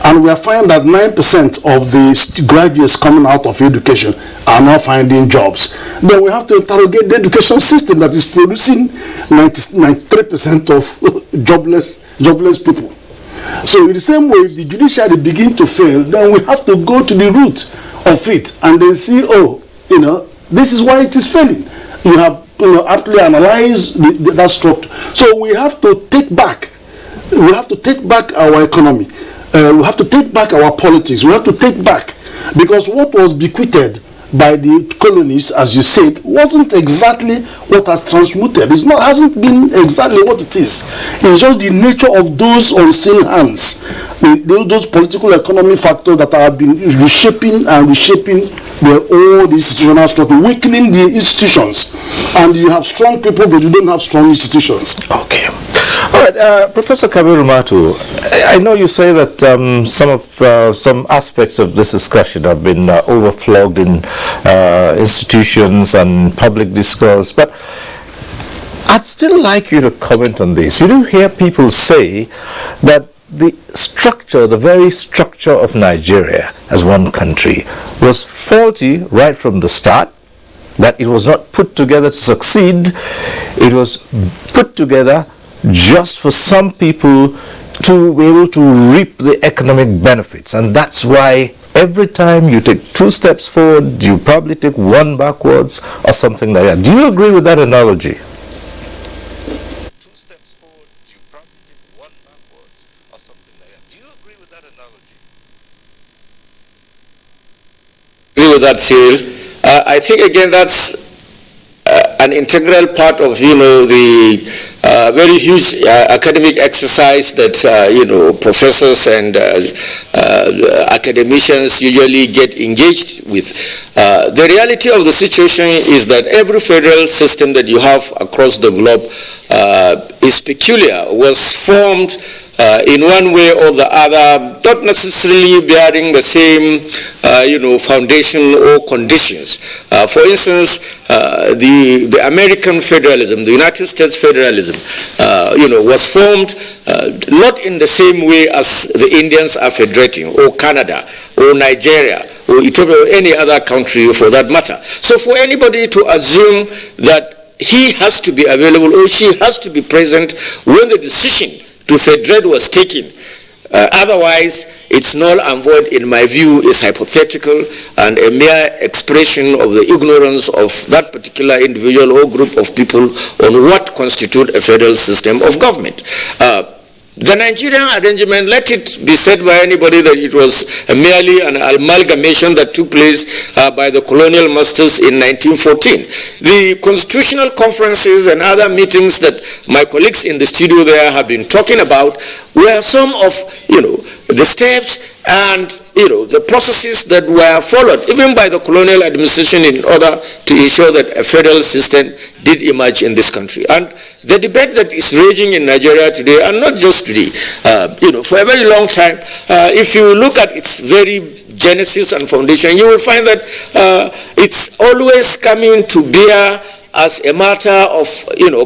and we are finding that 9% of the graduates coming out of education are not finding jobs, then we have to interrogate the education system that is producing 93% of jobless people. So in the same way, if the judiciary begin to fail, then we have to go to the root of it and then see, this is why it is failing. You have aptly analyzed that structure. So we have to take back our economy. We have to take back our politics. We have to take back, because what was bequeathed by the colonies, as you said, wasn't exactly what has transmuted. Hasn't been exactly what it is. It's just the nature of those unseen hands, those political economy factors that have been reshaping the old institutional structure, weakening the institutions. And you have strong people, but you don't have strong institutions. Okay. All right, Professor Kabiru Matu, I know you say that some aspects of this discussion have been overflogged in institutions and public discourse, but I'd still like you to comment on this. You do hear people say that the very structure of Nigeria as one country was faulty right from the start, that it was not put together to succeed. It was put together just for some people to be able to reap the economic benefits, and that's why every time you take 2 steps forward, you probably take 1 backwards or something like that. Do you agree with that analogy? 2 steps forward, you probably take 1 backwards or something like that. Do you agree with that analogy? Agree with that, Cyril. I think again that's an integral part of the very huge academic exercise that professors and academicians usually get engaged with. The reality of the situation is that every federal system that you have across the globe is peculiar, was formed in one way or the other, not necessarily bearing the same foundation or conditions. For instance, the American federalism, the United States federalism, was formed not in the same way as the Indians are federating, or Canada, or Nigeria, or Ethiopia, or any other country for that matter. So for anybody to assume that he has to be available or she has to be present when the decision to federate was taken, otherwise it's null and void, in my view, is hypothetical and a mere expression of the ignorance of that particular individual or group of people on what constitutes a federal system of government. The Nigerian arrangement, let it be said by anybody that it was merely an amalgamation that took place by the colonial masters in 1914. The constitutional conferences and other meetings that my colleagues in the studio there have been talking about were some of, the steps and, the processes that were followed, even by the colonial administration, in order to ensure that a federal system did emerge in this country. And the debate that is raging in Nigeria today, and not just today, for a very long time, if you look at its very genesis and foundation, you will find that it's always coming to bear as a matter of,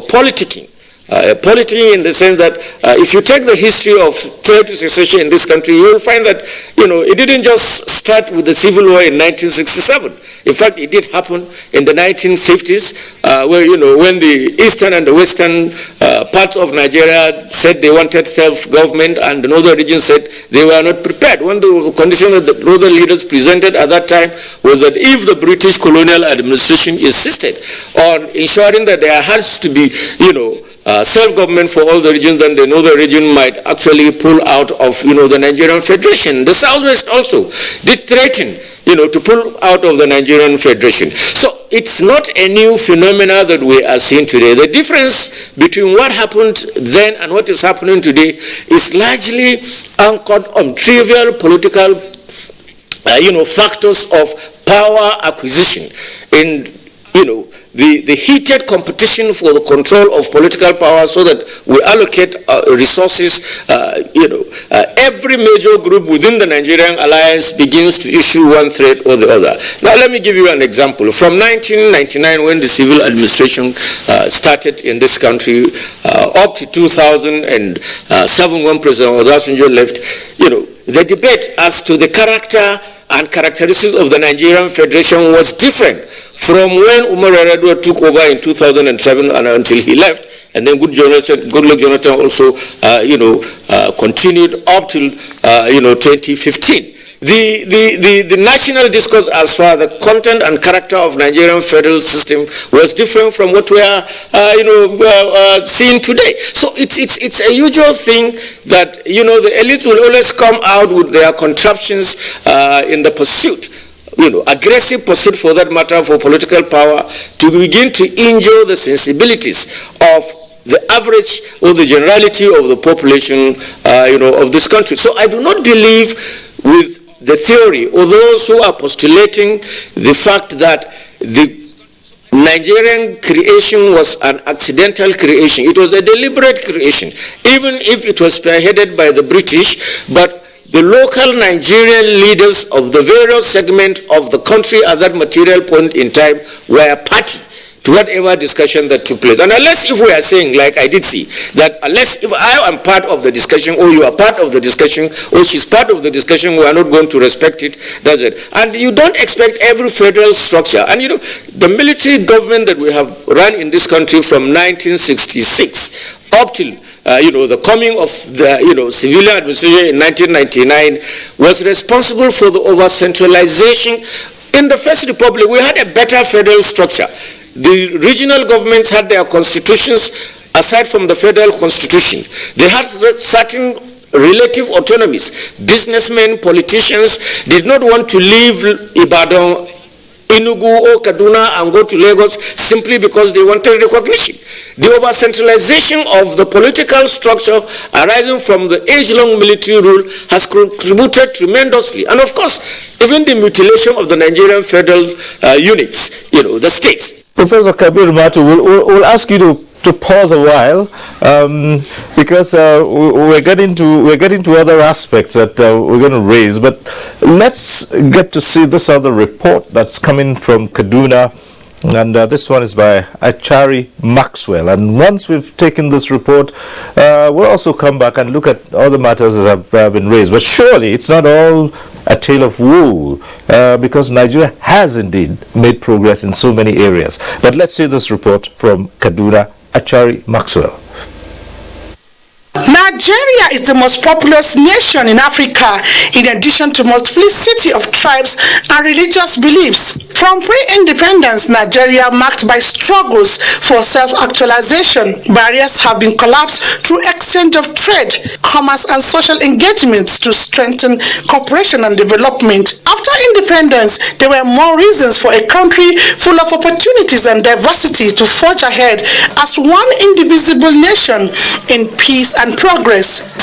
politicking. Politicking in the sense that if you take the history of prior to secession in this country, you will find that, it didn't just start with the Civil War in 1967. In fact, it did happen in the 1950s, where, when the eastern and the western parts of Nigeria said they wanted self-government and the northern region said they were not prepared. One of the conditions that the northern leaders presented at that time was that if the British colonial administration insisted on ensuring that there has to be, self-government for all the regions, then they know the region might actually pull out of, the Nigerian Federation. The Southwest also did threaten, to pull out of the Nigerian Federation. So it's not a new phenomena that we are seeing today. The difference between what happened then and what is happening today is largely anchored on trivial political, factors of power acquisition in, the heated competition for the control of political power, so that we allocate resources. Every major group within the Nigerian alliance begins to issue one threat or the other. Now, let me give you an example. From 1999, when the civil administration started in this country, up to 2007, when President Obasanjo left, the debate as to the character and characteristics of the Nigerian Federation was different from when Umar Yar'Adua took over in 2007 and until he left, and then Goodluck Jonathan also, continued up till 2015. The national discourse as far as the content and character of Nigerian federal system was different from what we are, seeing today. So it's a usual thing that, the elites will always come out with their contraptions in the pursuit, aggressive pursuit for that matter for political power, to begin to injure the sensibilities of the average or the generality of the population, of this country. So I do not believe with the theory, or those who are postulating the fact that the Nigerian creation was an accidental creation. It was a deliberate creation, even if it was spearheaded by the British, but the local Nigerian leaders of the various segments of the country at that material point in time were party to whatever discussion that took place. And unless if we are saying, like I did see, that unless if I am part of the discussion, or you are part of the discussion, or she's part of the discussion, we are not going to respect it, that's it. And you don't expect every federal structure. And the military government that we have run in this country from 1966 up till the coming of the civilian administration in 1999 was responsible for the over-centralization. In the First Republic, we had a better federal structure. The regional governments had their constitutions aside from the federal constitution. They had certain relative autonomies. Businessmen, politicians did not want to leave Ibadan, Enugu or Kaduna and go to Lagos simply because they wanted recognition. The over-centralization of the political structure arising from the age-long military rule has contributed tremendously. And of course, even the mutilation of the Nigerian federal units, the states. Professor Kabir Matu, we'll ask you to pause a while because we're getting to other aspects that we're going to raise. But let's get to see this other report that's coming from Kaduna, and this one is by Achari Maxwell. And once we've taken this report, we'll also come back and look at other matters that have been raised. But surely it's not all a tale of woe, because Nigeria has indeed made progress in so many areas. But let's see this report from Kaduna, Achari Maxwell. Nigeria is the most populous nation in Africa, in addition to multiplicity of tribes and religious beliefs. From pre-independence, Nigeria marked by struggles for self-actualization. Barriers have been collapsed through exchange of trade, commerce and social engagements to strengthen cooperation and development. After independence, there were more reasons for a country full of opportunities and diversity to forge ahead as one indivisible nation in peace and progress.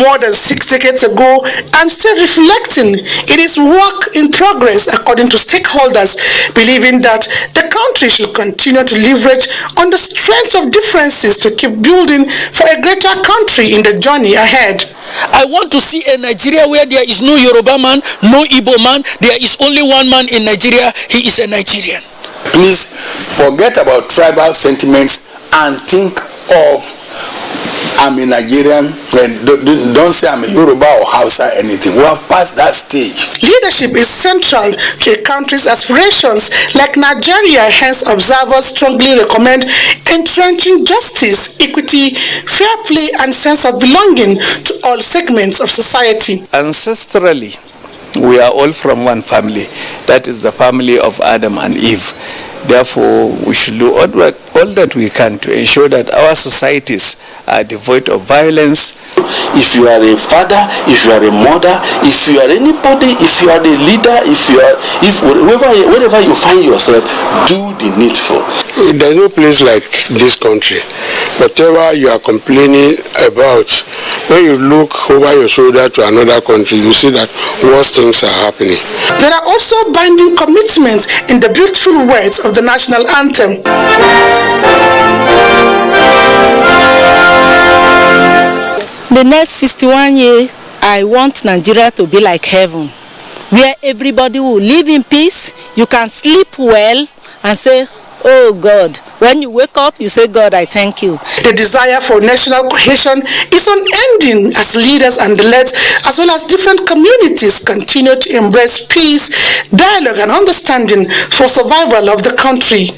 More than 6 decades ago, and still reflecting, it is work in progress according to stakeholders, believing that the country should continue to leverage on the strength of differences to keep building for a greater country in the journey ahead. I want to see a Nigeria where there is no Yoruba man, no Igbo man, there is only one man in Nigeria, he is a Nigerian. Please forget about tribal sentiments and think of I'm a Nigerian, don't say I'm a Yoruba or Hausa anything. We have passed that stage. Leadership is central to a country's aspirations. Like Nigeria, hence observers strongly recommend entrenching justice, equity, fair play and sense of belonging to all segments of society. Ancestrally, we are all from one family. That is the family of Adam and Eve. Therefore, we should do all that we can to ensure that our societies are devoid of violence. If you are a father, if you are a mother, if you are anybody, if you are a leader, wherever you find yourself, do the needful. There's no place like this country. Whatever you are complaining about, when you look over your shoulder to another country, you see that worse things are happening. There are also binding commitments in the beautiful words of the national anthem. The next 61 years, I want Nigeria to be like heaven, where everybody will live in peace. You can sleep well and say, oh God. When you wake up, you say, God, I thank you. The desire for national cohesion is unending as leaders and elects, as well as different communities, continue to embrace peace, dialogue, and understanding for survival of the country.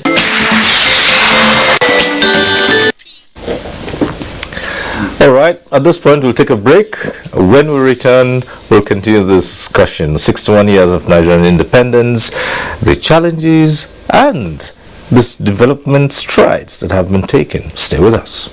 All right, at this point we'll take a break. When we return, we'll continue this discussion. 61 years of Nigerian independence, the challenges and this development strides that have been taken. Stay with us.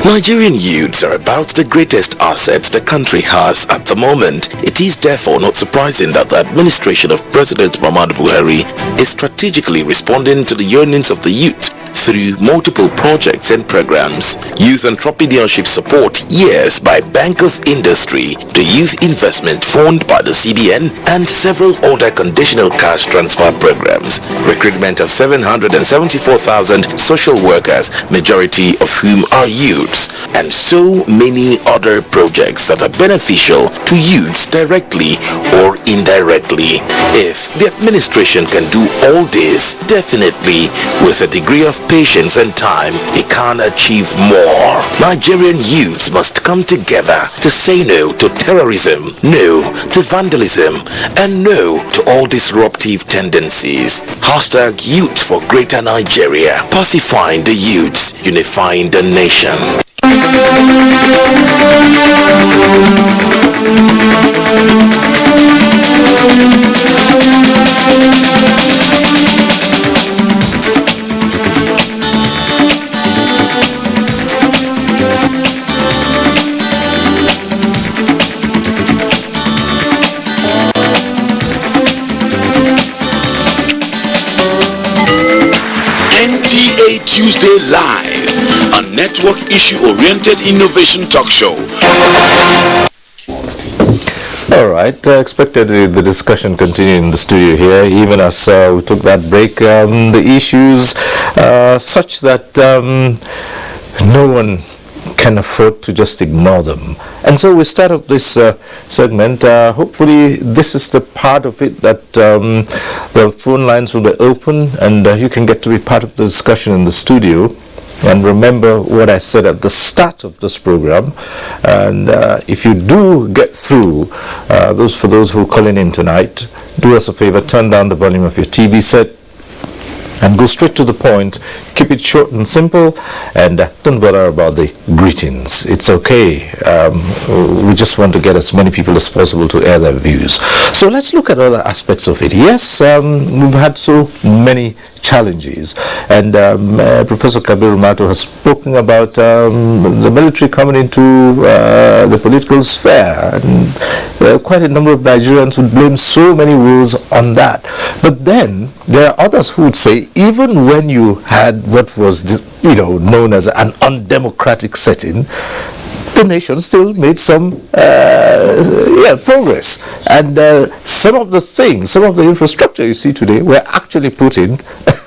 Nigerian youths are about the greatest assets the country has at the moment. It is therefore not surprising that the administration of President Muhammadu Buhari is strategically responding to the yearnings of the youth through multiple projects and programs. Youth Entrepreneurship Support Years by Bank of Industry, the Youth Investment Fund by the CBN, and several other conditional cash transfer programs. Recruitment of 774,000 social workers, majority of whom are youths, and so many other projects that are beneficial to youths directly or indirectly. If the administration can do all this, definitely with a degree of patience and time, it can achieve more. Nigerian youths must come together to say no to terrorism, no to vandalism, and no to all disruptive tendencies. Hashtag Youth for Greater Nigeria. Pacifying the youths, unifying the nation. NTA Tuesday Live, a network issue-oriented innovation talk show. All right, expected the discussion continue in the studio here, even as we took that break. The issues such that no one can afford to just ignore them. And so we start up this segment. Hopefully this is the part of it that the phone lines will be open and you can get to be part of the discussion in the studio. And remember what I said at the start of this program. And if you do get through, for those who are calling in tonight, do us a favor, turn down the volume of your TV set and go straight to the point. Keep it short and simple, and don't bother about the greetings. It's okay. We just want to get as many people as possible to air their views. So let's look at other aspects of it. Yes, we've had so many challenges, and Professor Kabir Mato has spoken about the military coming into the political sphere, and quite a number of Nigerians would blame so many woes on that. But then there are others who would say, even when you had what was known as an undemocratic setting, the nation still made some progress. And some of the infrastructure you see today were actually put in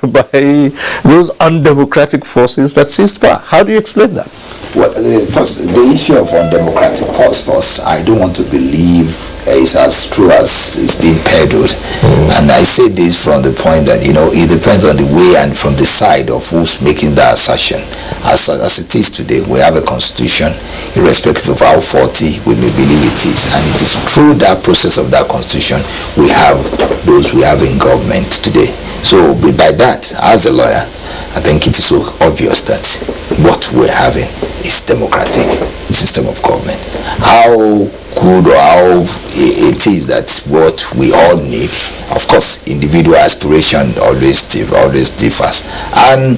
by those undemocratic forces that seized power. How do you explain that? Well, first, the issue of undemocratic force, I don't want to believe is as true as it's being peddled. And I say this from the point that, it depends on the way and from the side of who's making that assertion. As it is today, we have a constitution, irrespective of how faulty we may believe it is. And it is through that process of that constitution, we have those we have in government today. So by that, as a lawyer, I think it is so obvious that what we're having is democratic system of government. How good or how it is that what we all need, of course, individual aspiration always differs. And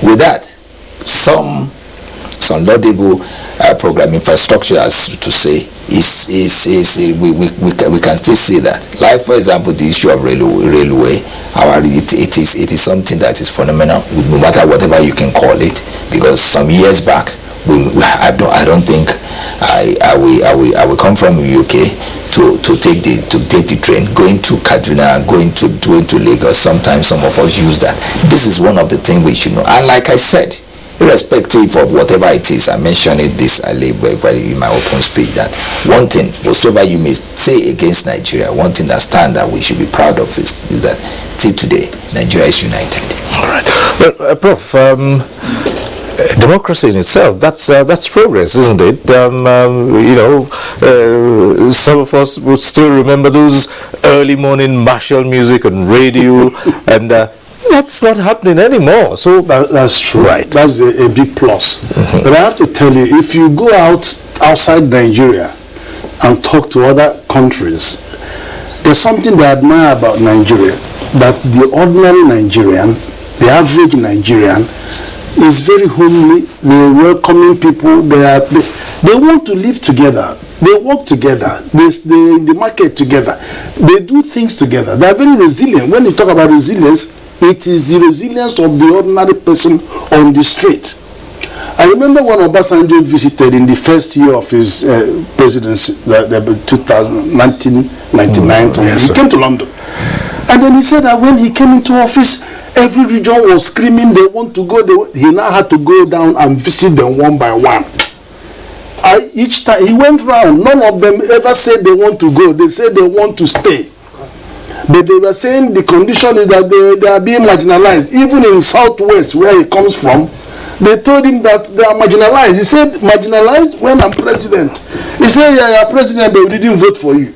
with that, some laudable program infrastructure, as to say, we can still see that. Like, for example, the issue of railway, it is something that is phenomenal, no matter whatever you can call it, because some years back, I don't think I will come from UK to take the train, going to Kaduna, going to Lagos. Sometimes some of us use that. This is one of the things we should know. And like I said, irrespective of whatever it is, I mentioned it in my open speech, that one thing, whatsoever you may say against Nigeria, one thing that stands that we should be proud of is that still today Nigeria is united. All right. Well, Prof, democracy in itself, that's progress, isn't it? Some of us would still remember those early morning martial music on radio, and that's not happening anymore. So that's true. Right. That's a big plus. Mm-hmm. But I have to tell you, if you go outside Nigeria and talk to other countries, there's something they admire about Nigeria, that the ordinary Nigerian, the average Nigerian, is very homely. They're welcoming people. They want to live together. They work together. They in the market together. They do things together. They are very resilient. When you talk about resilience, it is the resilience of the ordinary person on the street. I remember when Obasanjo visited in the first year of his presidency, 1999, he came to London. And then he said that when he came into office, every region was screaming they want to go. He now had to go down and visit them one by one. Each time he went round, none of them ever said they want to go. They said they want to stay. But they were saying the condition is that they are being marginalized. Even in Southwest, where he comes from, they told him that they are marginalized. He said, marginalized when I'm president. He said, yeah, you're president, but we didn't vote for you.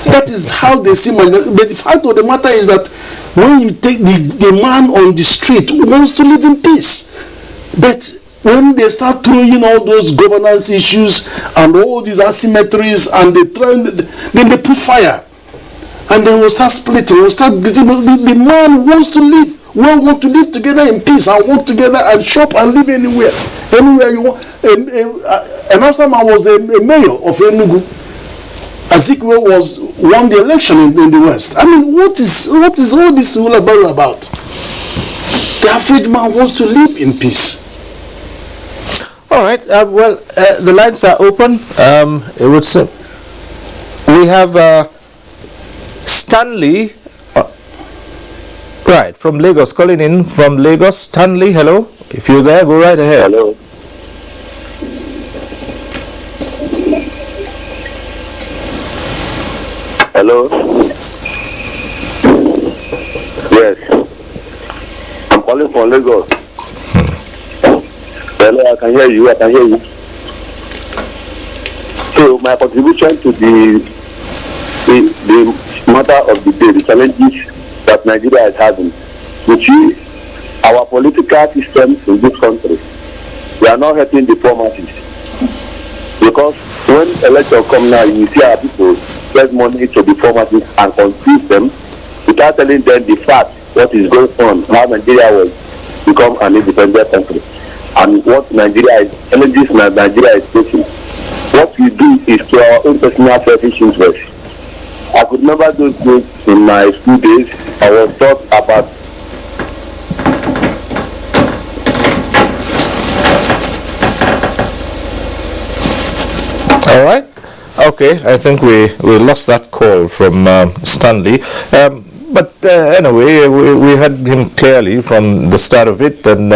That is how they see marginalized. But the fact of the matter is that when you take the man on the street who wants to live in peace, but when they start throwing all those governance issues and all these asymmetries, and then they put fire. And then we'll start splitting. The man wants to live. We all want to live together in peace and work together and shop and live anywhere you want. And after I was a mayor of Enugu, Azikiwe won the election in the West. I mean, what is all this all about? The average man wants to live in peace. All right. The lines are open. It would seem we have Stanley. Right, from Lagos, calling in from Lagos. Stanley, hello. If you're there, go right ahead. Hello. Hello. Yes. I'm calling from Lagos. Hello, I can hear you. So my contribution to the matter of the day, the challenges that Nigeria is having, which is our political system in this country. We are not helping the poor masses. Because when elections come now, you see our people get money to the poor masses and confuse them without telling them the fact, what is going on, how Nigeria will become an independent country, and what challenges Nigeria is facing. What we do is to our own personal selfish interest. I could remember those days in my school days. I was taught about all right. Okay, I think we lost that call from Stanley. But anyway, we had him clearly from the start of it, and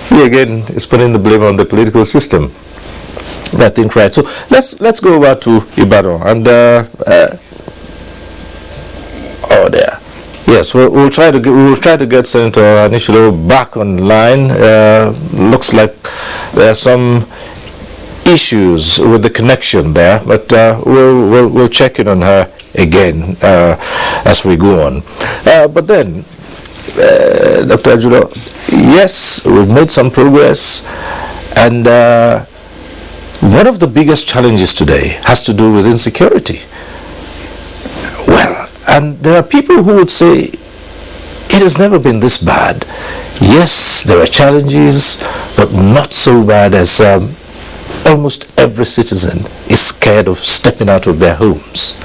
he again is putting the blame on the political system. I think right. So let's go over to Ibadan and. Oh, there. Yes, we'll try to get Senator Anishilo back online. Looks like there are some issues with the connection there, but we'll check in on her again as we go on. But then, Dr. Ajulo, yes, we've made some progress, and one of the biggest challenges today has to do with insecurity. Well, and there are people who would say it has never been this bad. Yes, there are challenges, but not so bad as almost every citizen is scared of stepping out of their homes.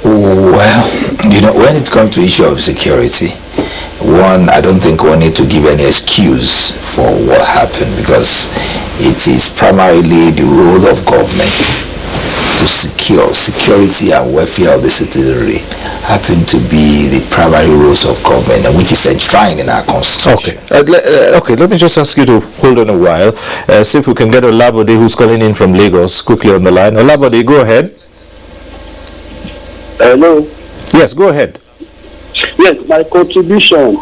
Well, when it comes to issue of security, one, I don't think one need to give any excuse for what happened, because it is primarily the role of government to secure security and welfare of the citizenry happen to be the primary roles of government, which is enshrined in our constitution. Okay, let me just ask you to hold on a while, see if we can get Olabode, who's calling in from Lagos, quickly on the line. Olabode, go ahead. Hello. Yes, go ahead. Yes, my contribution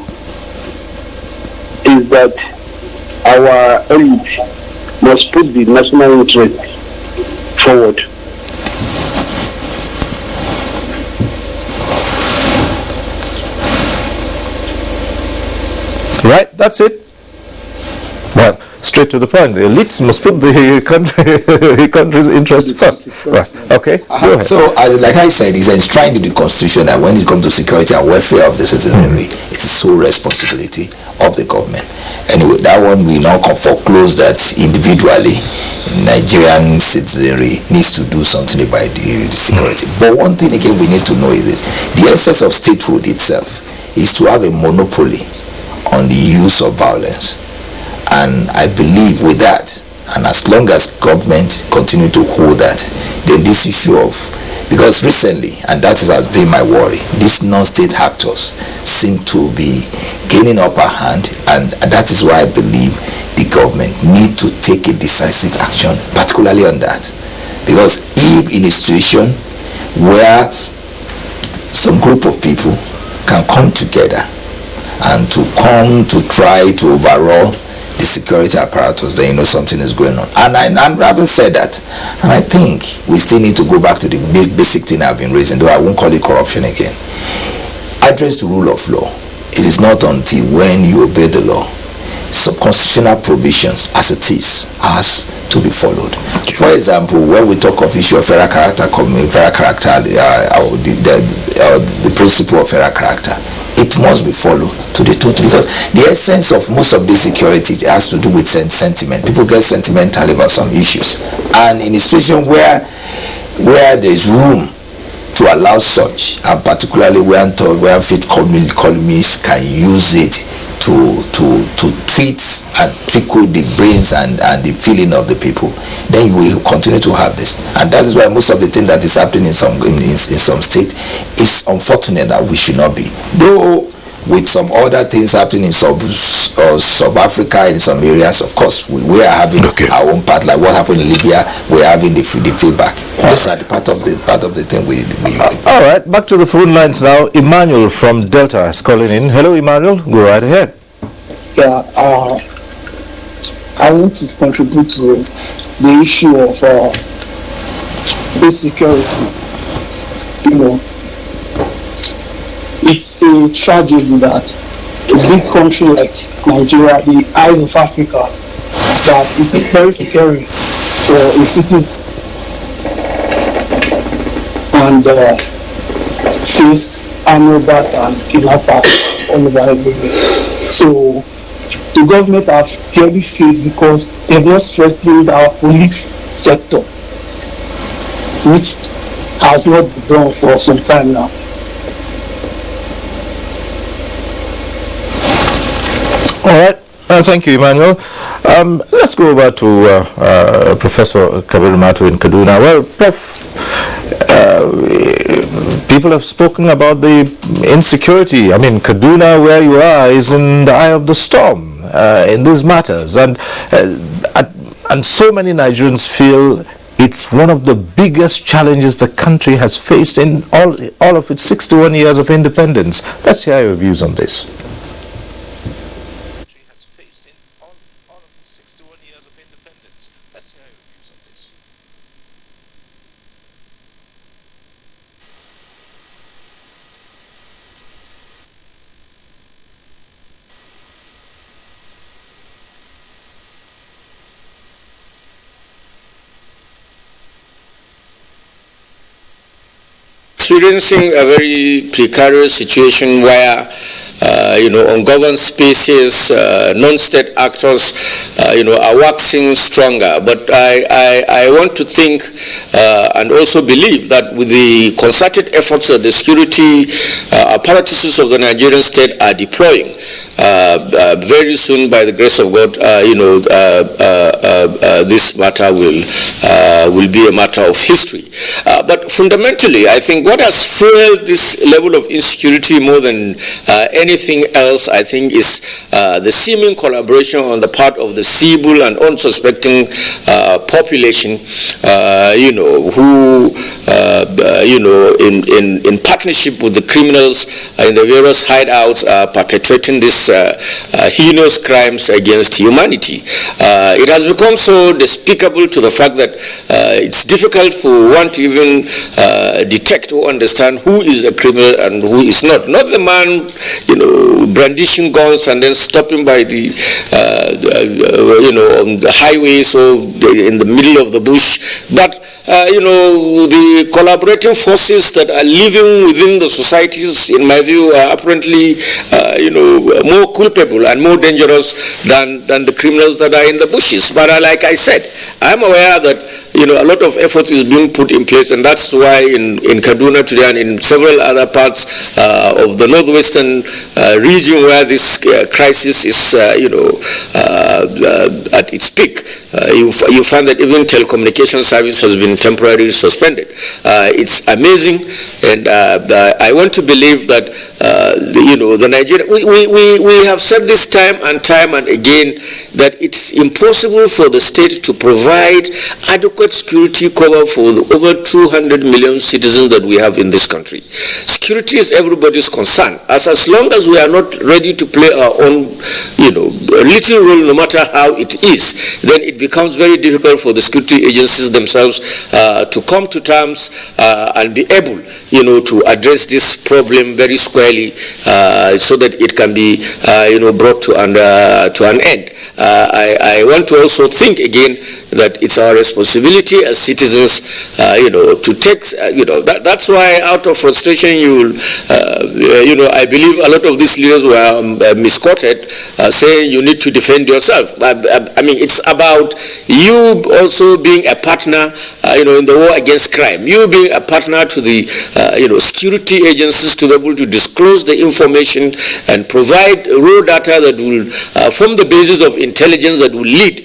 is that our elite must put the national interest forward. Right, that's it. Well, straight to the point. The elites must put the country's interest first. Right. Okay. Go ahead. So, like I said, it's enshrined in the constitution that when it comes to security and welfare of the citizenry, it is sole responsibility of the government. Anyway, that one we now can foreclose that individually Nigerian citizenry needs to do something about the security. But one thing again we need to know is this: the essence of statehood itself is to have a monopoly on the use of violence. And I believe with that, and as long as government continue to hold that, then this issue of, because recently, and that has been my worry, these non-state actors seem to be gaining upper hand, and that is why I believe the government need to take a decisive action, particularly on that. Because if in a situation where some group of people can come together and to come to try to overall the security apparatus, then something is going on. And having said that, and I think we still need to go back to the basic thing I've been raising, though I won't call it corruption again. Address the rule of law. It is not until when you obey the law, some constitutional provisions as it is has to be followed. For example, when we talk of issue of federal character, the principle of federal character, it must be followed to the total, because the essence of most of these securities has to do with sentiment. People get sentimental about some issues, and in a situation where there is room to allow such, and particularly where fit columnists can use it to treat and tickle the brains and the feeling of the people, then we will continue to have this. And that is why most of the thing that is happening in some state is unfortunate that we should not be. Though with some other things happening in sub-Africa, in some areas, of course, we are having our own part, like what happened in Libya, we're having the feedback. Those are the part of the thing we all right, back to the phone lines now. Emmanuel from Delta is calling in. Hello, Emmanuel. Go right ahead. Yeah, I want to contribute to the issue of insecurity. It's a tragedy that a big country like Nigeria, the eyes of Africa, that it is very scary for a city and face armed robbers and kidnappers all over everywhere. So the government has clearly failed because they have not strengthened our police sector, which has not been done for some time now. All right. Thank you, Emmanuel. Let's go over to Professor Kabir Matu in Kaduna. Well, Prof, people have spoken about the insecurity. I mean, Kaduna, where you are, is in the eye of the storm in these matters. And so many Nigerians feel it's one of the biggest challenges the country has faced in all of its 61 years of independence. Let's hear your views on this. experiencing a very precarious situation where ungoverned species, non-state actors, are waxing stronger. But I want to think and also believe that with the concerted efforts that the security apparatuses of the Nigerian state are deploying, very soon, by the grace of God, this matter will be a matter of history. But fundamentally, I think what has fueled this level of insecurity more than anything else, I think, is the seeming collaboration on the part of the feeble and unsuspecting population, who, in partnership with the criminals in the various hideouts, are perpetrating these heinous crimes against humanity. It has become so despicable to the fact that it's difficult for one to even detect or understand who is a criminal and who is not. Not the man, brandishing guns and then stopping by the, on the highways or in the middle of the bush, but the collaborating forces that are living within the societies, in my view, are apparently, more culpable and more dangerous than the criminals that are in the bushes. But like I said, I'm aware that a lot of effort is being put in place, and that's why in Kaduna today and in several other parts of the northwestern region where this crisis is, at its peak, you find that even telecommunication service has been temporarily suspended. It's amazing, and I want to believe that the Nigerian, we have said this time and again that it's impossible for the state to provide adequate security cover for the over 200 million citizens that we have in this country. Security is everybody's concern. As long as we are not ready to play our own, little role, no matter how it is, then it becomes very difficult for the security agencies themselves to come to terms and be able, to address this problem very squarely, so that it can be, brought to an end. I want to also think again that it's our responsibility as citizens, to take, that's why out of frustration I believe a lot of these leaders were misquoted, saying you need to defend yourself. I mean, it's about you also being a partner, in the war against crime. You being a partner to the, security agencies to be able to disclose the information and provide raw data that will form the basis of intelligence that will lead,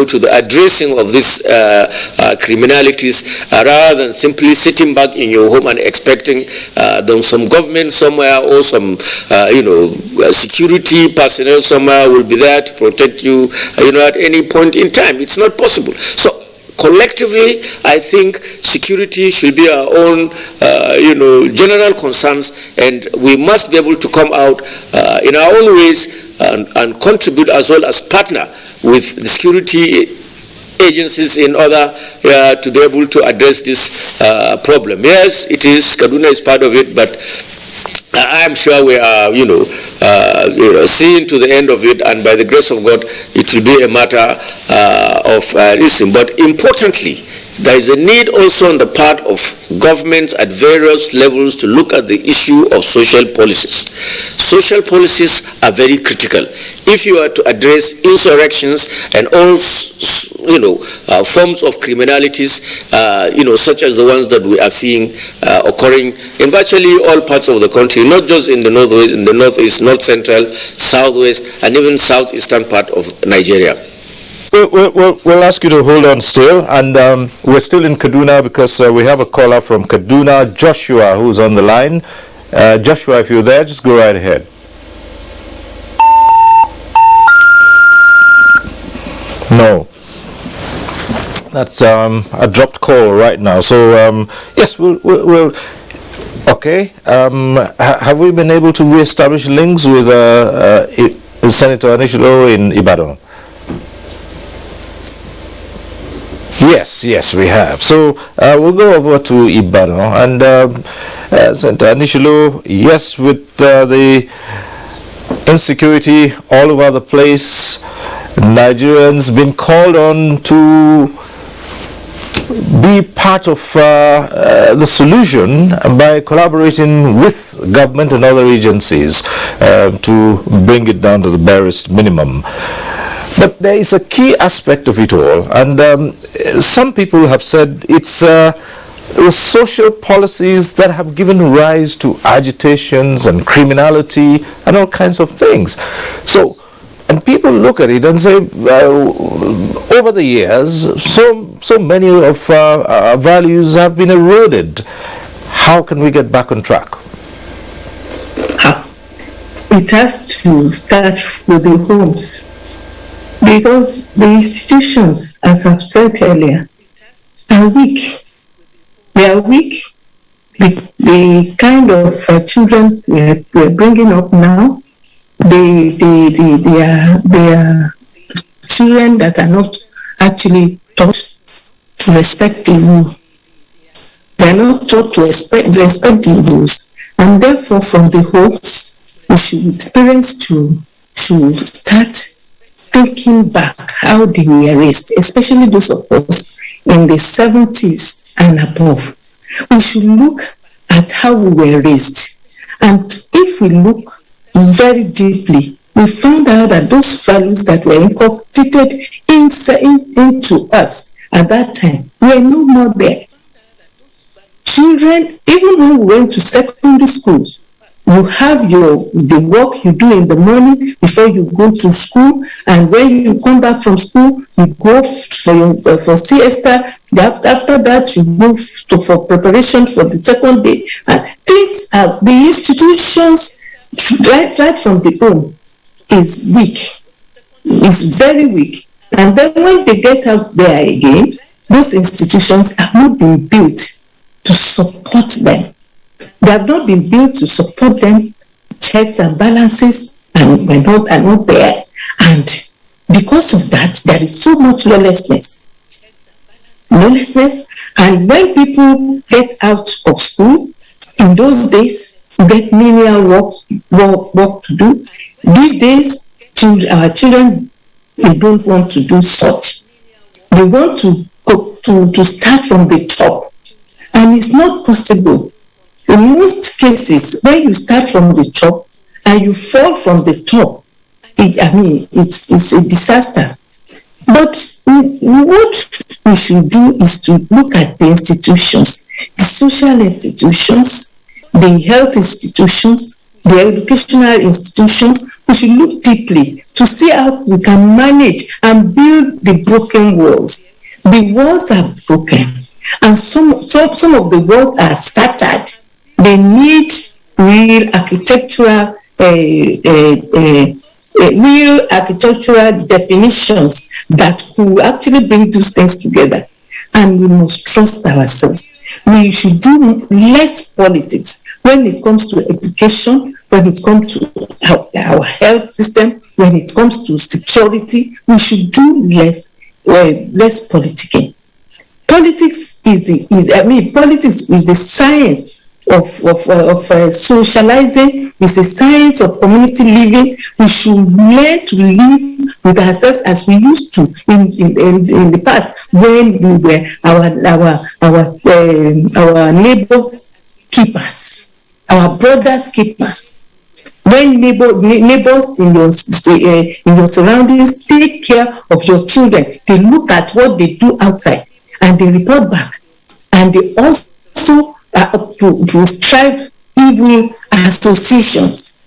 to the addressing of these criminalities, rather than simply sitting back in your home and expecting some government somewhere or some, security personnel somewhere will be there to protect you, at any point in time. It's not possible. So collectively, I think security should be our own, general concerns, and we must be able to come out in our own ways and contribute as well as partner with the security agencies in order to be able to address this problem. Yes, it is, Kaduna is part of it, but I'm sure we are, seeing to the end of it, and by the grace of God, it will be a matter of listening. But importantly, there is a need also on the part of governments at various levels to look at the issue of social policies. Social policies are very critical. If you are to address insurrections and all, forms of criminalities, such as the ones that we are seeing occurring in virtually all parts of the country, not just in the northwest, in the northeast, north central, southwest, and even southeastern part of Nigeria. We'll ask you to hold on still, and we're still in Kaduna because we have a caller from Kaduna, Joshua, who's on the line. Joshua, if you're there, just go right ahead. No. That's a dropped call right now. So, yes, we'll okay. Have we been able to re-establish links with Senator Anishilo in Ibadan? Yes, we have. So we'll go over to Ibadan and Senator Anishilo, yes, with the insecurity all over the place, Nigerians been called on to be part of the solution by collaborating with government and other agencies to bring it down to the barest minimum. But there is a key aspect of it all, and some people have said it's the social policies that have given rise to agitations and criminality and all kinds of things. So, and people look at it and say, over the years, so many of our values have been eroded. How can we get back on track? It has to start with the homes, because the institutions, as I've said earlier, are weak. They are weak. The kind of children we're bringing up now, they are children that are not actually taught to respect the rule. They are not taught to respect the rules, and therefore, from the homes, parents should start thinking back how they were raised, especially those of us in the 70s and above. We should look at how we were raised, and if we look very deeply, we found out that those values that were inculcated into us at that time were no more there. Children, even when we went to secondary schools, you have the work you do in the morning before you go to school, and when you come back from school, you go for siesta. After that, you move for preparation for the second day. And things are, the institutions right from the home is weak. It's very weak. And then when they get out there again, those institutions have not been built to support them. They have not been built to support them. Checks and balances are not there. And because of that, there is so much lawlessness. And when people get out of school, in those days, you get menial work to do. These days, our children, they don't want to do such. They want to start from the top. And it's not possible. In most cases, when you start from the top and you fall from the top, it's a disaster. But what we should do is to look at the institutions, the social institutions, the health institutions, the educational institutions. We should look deeply to see how we can manage and build the broken walls. The walls are broken, and some of the walls are scattered. They need real architectural definitions that could actually bring those things together. And we must trust ourselves. We should do less politics when it comes to education, when it comes to our health system, when it comes to security. We should do less politicking. Politics is the science of socializing, is the science of community living. We should learn to live with ourselves as we used to in the past, when we were our neighbors' keepers, our brothers' keepers. When neighbors in your surroundings take care of your children, they look at what they do outside and they report back, and they also to strive evil associations.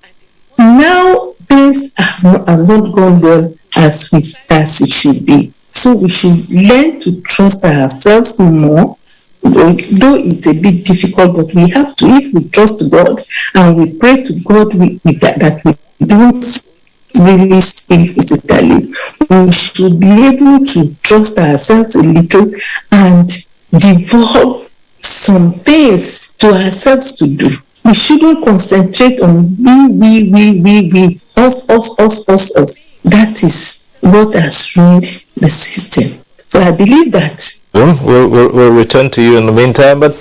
Now things have not gone well as it should be. So we should learn to trust ourselves more, though it's a bit difficult, but we have to. If we trust God and we pray to God that we don't really stay physically, we should be able to trust ourselves a little and devolve some things to ourselves to do. We shouldn't concentrate on we, us. That is what has ruined the system. So I believe that. We'll return to you in the meantime. But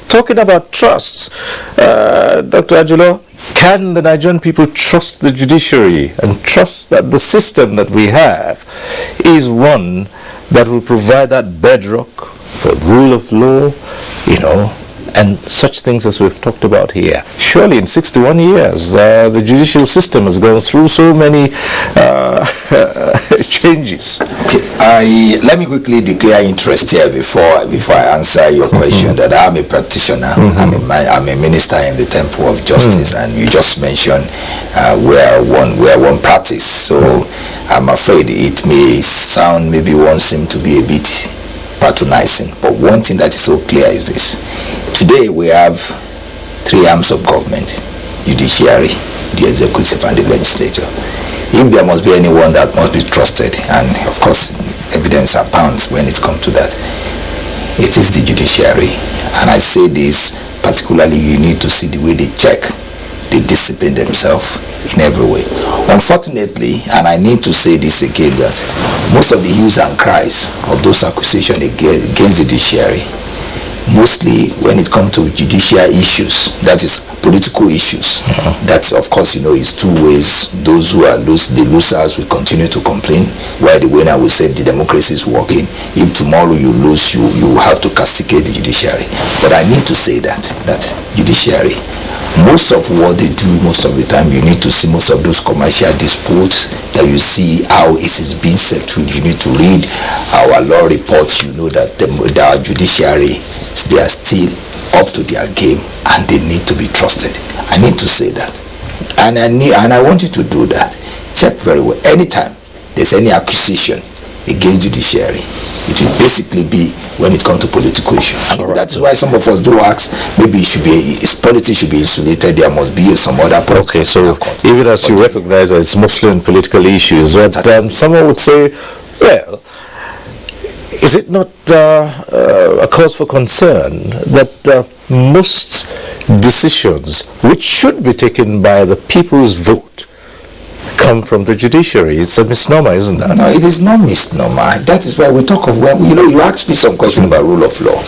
talking about trusts, Dr. Ajulo, can the Nigerian people trust the judiciary and trust that the system that we have is one that will provide that bedrock for rule of law, and such things as we've talked about here. Surely in 61 years, the judicial system has gone through so many changes. Okay, let me quickly declare interest here before I answer your question, that I'm a practitioner. I'm a minister in the Temple of Justice, and you just mentioned where one practice. So I'm afraid it may sound, maybe one seem to be a bit patronizing, but one thing that is so clear is this. Today we have three arms of government: judiciary, the executive, and the legislature. If there must be anyone that must be trusted, and of course evidence abounds when it comes to that, it is the judiciary. And I say this particularly, you need to see the way they check, they discipline themselves in every way. Unfortunately, and I need to say this again, that most of the hues and cries of those accusations against the judiciary, mostly when it comes to judicial issues, that is political issues, that of course is two ways. Those who are the losers will continue to complain, while the winner will say the democracy is working. If tomorrow you lose, you have to castigate the judiciary. But I need to say that judiciary, most of what they do, most of the time, you need to see most of those commercial disputes that you see how it is being settled. You need to read our law reports. You know that our judiciary, they are still up to their game, and they need to be trusted. I need to say that, and I want you to do that. Check very well. Anytime there's any accusation against judiciary, it will basically be when it comes to political issues. That's why some of us do ask, maybe politics should be insulated. There must be some other. Okay, so even as you recognize that it's mostly on political issues, but someone would say, well, is it not a cause for concern that most decisions which should be taken by the people's vote come from the judiciary? It's a misnomer, isn't that? No, it is not misnomer. That is why we talk of you asked me some question about rule of law.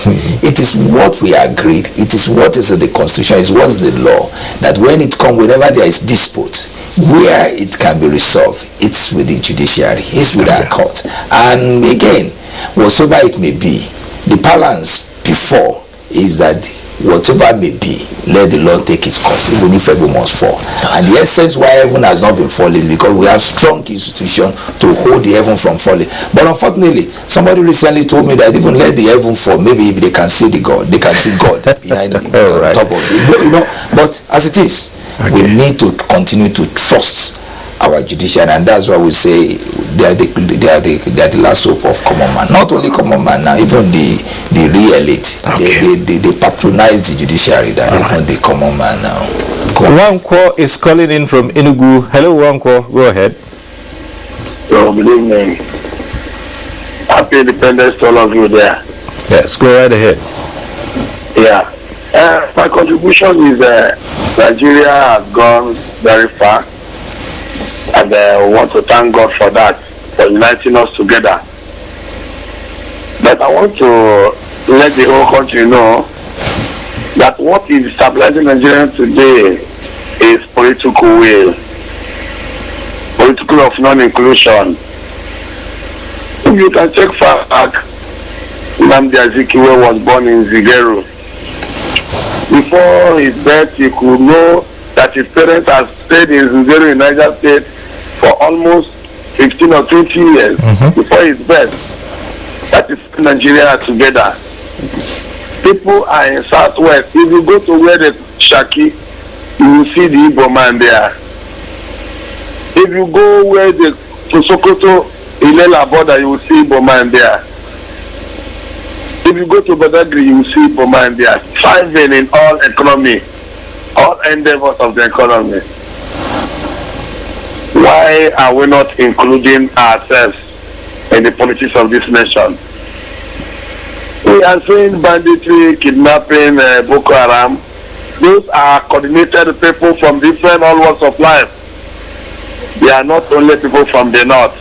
It is what we agreed. It is what is in the constitution. It is what is the law. That when it comes, whenever there is dispute, where it can be resolved, it's with the judiciary. It's with our court. And again, whatsoever it may be, the balance before is that whatever may be, let the Lord take its course, even if heaven must fall. And the essence why heaven has not been falling is because we have strong institution to hold the heaven from falling. But unfortunately, somebody recently told me that even let the heaven fall, maybe if they can see God behind top of it. But as it is, we need to continue to trust our judiciary, and that's why we say they are the last hope of common man. Not only common man now, even the real elite. They patronize the judiciary than even the common man now. Wankwo is calling in from Enugu. Hello, Wankwo. Go ahead. Good evening. Happy Independence to all of you there. Yes, go right ahead. Yeah. My contribution is Nigeria has gone very far. And we want to thank God for that, for uniting us together. But I want to let the whole country know that what is stabilizing Nigeria today is political will, political of non-inclusion. If you can check far back, Nnamdi Azikiwe was born in Ziguinchor. Before his birth, he could know that his parents had stayed in Ziguinchor in Niger State for almost 15 or 20 years before his birth. That is Nigeria together. People are in Southwest. If you go to where the Shaki, you will see the Igbo man there. If you go where the Sokoto, Ilela border, you will see Igbo man there. If you go to Badagry, you will see Igbo man there. Thriving in all economy, all endeavors of the economy. Why are we not including ourselves in the politics of this nation? We are seeing banditry, kidnapping, Boko Haram. Those are coordinated people from different all walks of life. They are not only people from the north.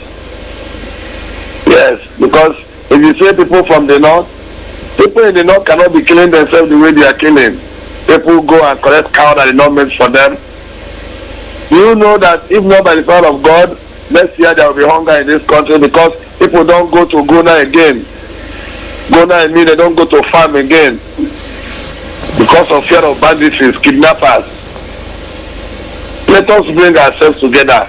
Yes, because if you say people from the north, people in the north cannot be killing themselves the way they are killing. People go and collect cow that is not meant for them. Do you know that if not by the power of God, next year there will be hunger in this country because people don't go to Gona again. go now and mean they don't go to farm again because of fear of bandits, kidnappers. Let us bring ourselves together.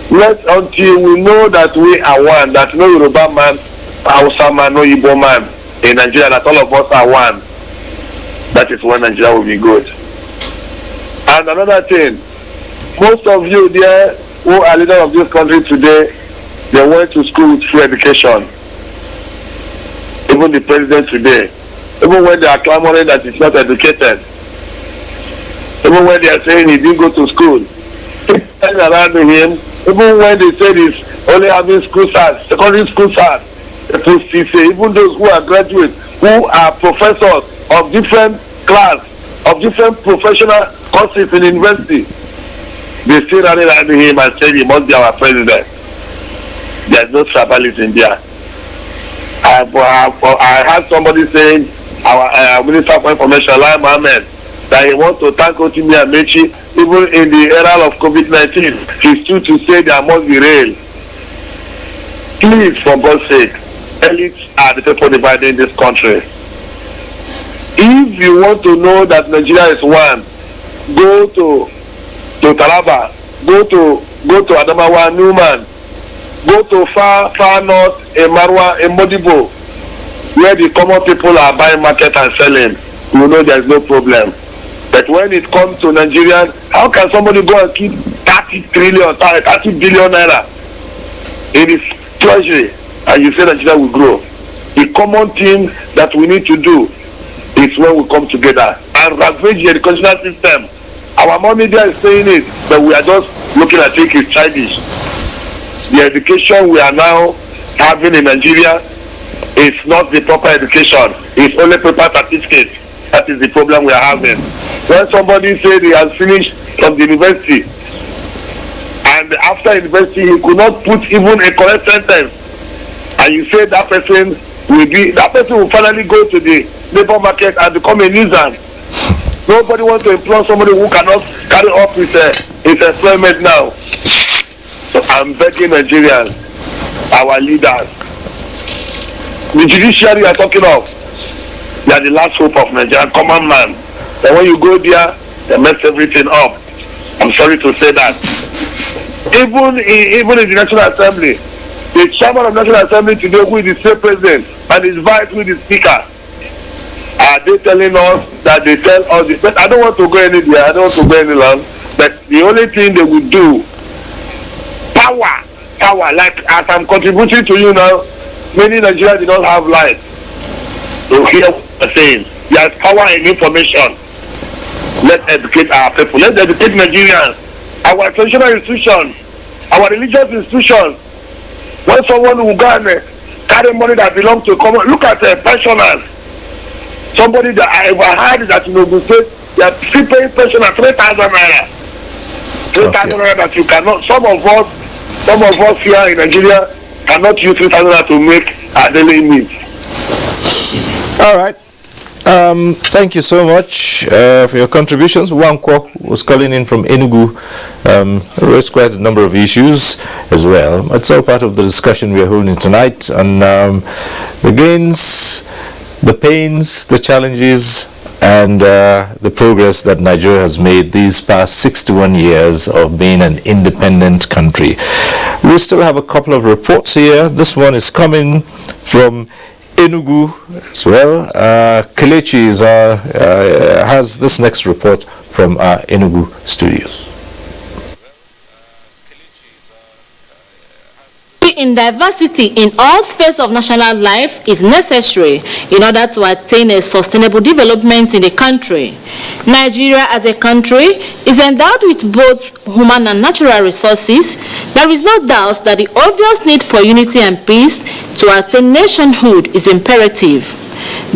Until we know that we are one, that no Yoruba man, Hausa man, no Igbo man in Nigeria, that all of us are one, that is when Nigeria will be good. And another thing, most of you there who are leaders of this country today, they went to school with free education. Even the president today, even when they are clamoring that he's not educated, even when they are saying he didn't go to school, people around him, even when they say he's only having school certs, secondary school certs, even those who are graduates, who are professors of different class, of different professional courses in university, they still running around him and saying he must be our president. There's no tribalism there. I heard somebody saying, our Minister for Information, Lai Mohammed, that he wants to thank Otimi Amechi, even in the era of COVID-19, he stood to say there must be rail. Please, for God's sake, elites are the people dividing this country. If you want to know that Nigeria is one, go to Taraba, go to Adamawa, Newman, go to far north, in Marwa, in Modibo, where the common people are buying market and selling. You know there is no problem. But when it comes to Nigerian, how can somebody go and keep 30 billion naira in his treasury and you say Nigeria will grow? The common thing that we need to do is when we come together and ravage the educational system. Our money there is saying it, but we are just looking at it as childish. The education we are now having in Nigeria is not the proper education. It's only paper certificate. That is the problem we are having. When somebody said he has finished from the university, and after university he could not put even a correct sentence, and you say that person will finally go to the labor market and become a nuisance. Nobody wants to employ somebody who cannot carry up his employment now. So I'm begging Nigerians, our leaders, the judiciary you are talking of, they are the last hope of Nigeria, common man. And when you go there, they mess everything up. I'm sorry to say that. Even in the National Assembly, the chairman of the National Assembly today, who is the same president, and his vice, who is the speaker, are they telling us that they tell us this? But I don't want to go anywhere, I don't want to go any long. But the only thing they will do, power, like as I'm contributing to you now, many Nigerians do not have light to hear what I'm saying. There's power in information. Let's educate our people. Let's educate Nigerians. Our traditional institutions, our religious institutions. When someone will go and carry money that belongs to a common, look at pensioners. Somebody that I ever heard that in Ogun State, they are still paying pensioners 3,000 naira. 3,000 naira that you cannot. Some of us here in Nigeria cannot use 3,000 naira to make our daily needs. All right. Thank you so much for your contributions. Wankwo was calling in from Enugu. Raised quite a number of issues as well. It's all part of the discussion we are holding tonight on the gains, the pains, the challenges, and the progress that Nigeria has made these past 61 years of being an independent country. We still have a couple of reports here. This one is coming from Enugu as well. Kelechi has this next report from our Enugu studios. In diversity in all spheres of national life is necessary in order to attain a sustainable development in the country. Nigeria as a country is endowed with both human and natural resources. There is no doubt that the obvious need for unity and peace to attain nationhood is imperative.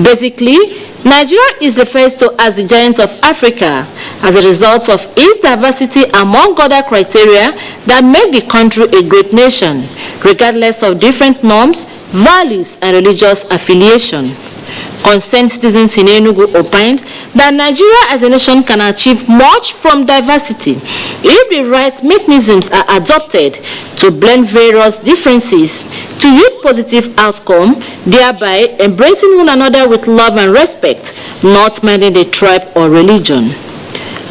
Basically, Nigeria is referred to as the giant of Africa as a result of its diversity among other criteria that make the country a great nation, regardless of different norms, values, and religious affiliation. Concerned citizens in Enugu opined that Nigeria as a nation can achieve much from diversity if the right mechanisms are adopted to blend various differences to yield positive outcome, thereby embracing one another with love and respect, not minding the tribe or religion.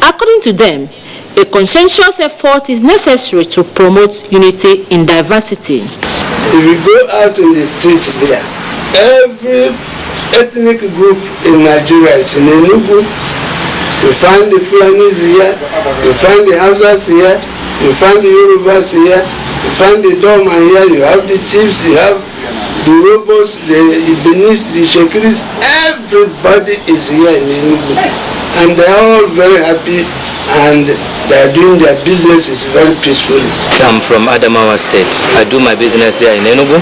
According to them, a conscientious effort is necessary to promote unity in diversity. If you go out in the streets there, every ethnic group in Nigeria is in Enugu. You find the Fulanis here, you find the Hausas here, you find the Yorubas here, you find the Doma here, you have the Tips, you have the Robos, the Ibenis, the Shekiris. Everybody is here in Enugu. And they are all very happy and they are doing their businesses very peacefully. I'm from Adamawa State. I do my business here in Enugu.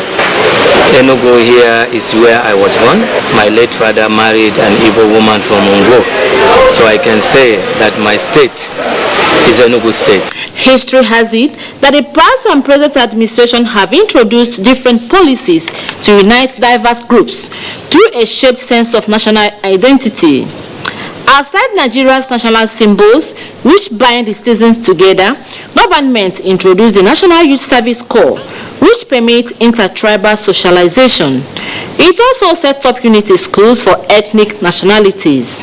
Enugu here is where I was born. My late father married an Igbo woman from Ungo. So I can say that my state is Enugu State. History has it that the past and present administration have introduced different policies to unite diverse groups through a shared sense of national identity. Aside Nigeria's national symbols, which bind the citizens together, government introduced the National Youth Service Corps, which permits intertribal socialization. It also set up unity schools for ethnic nationalities.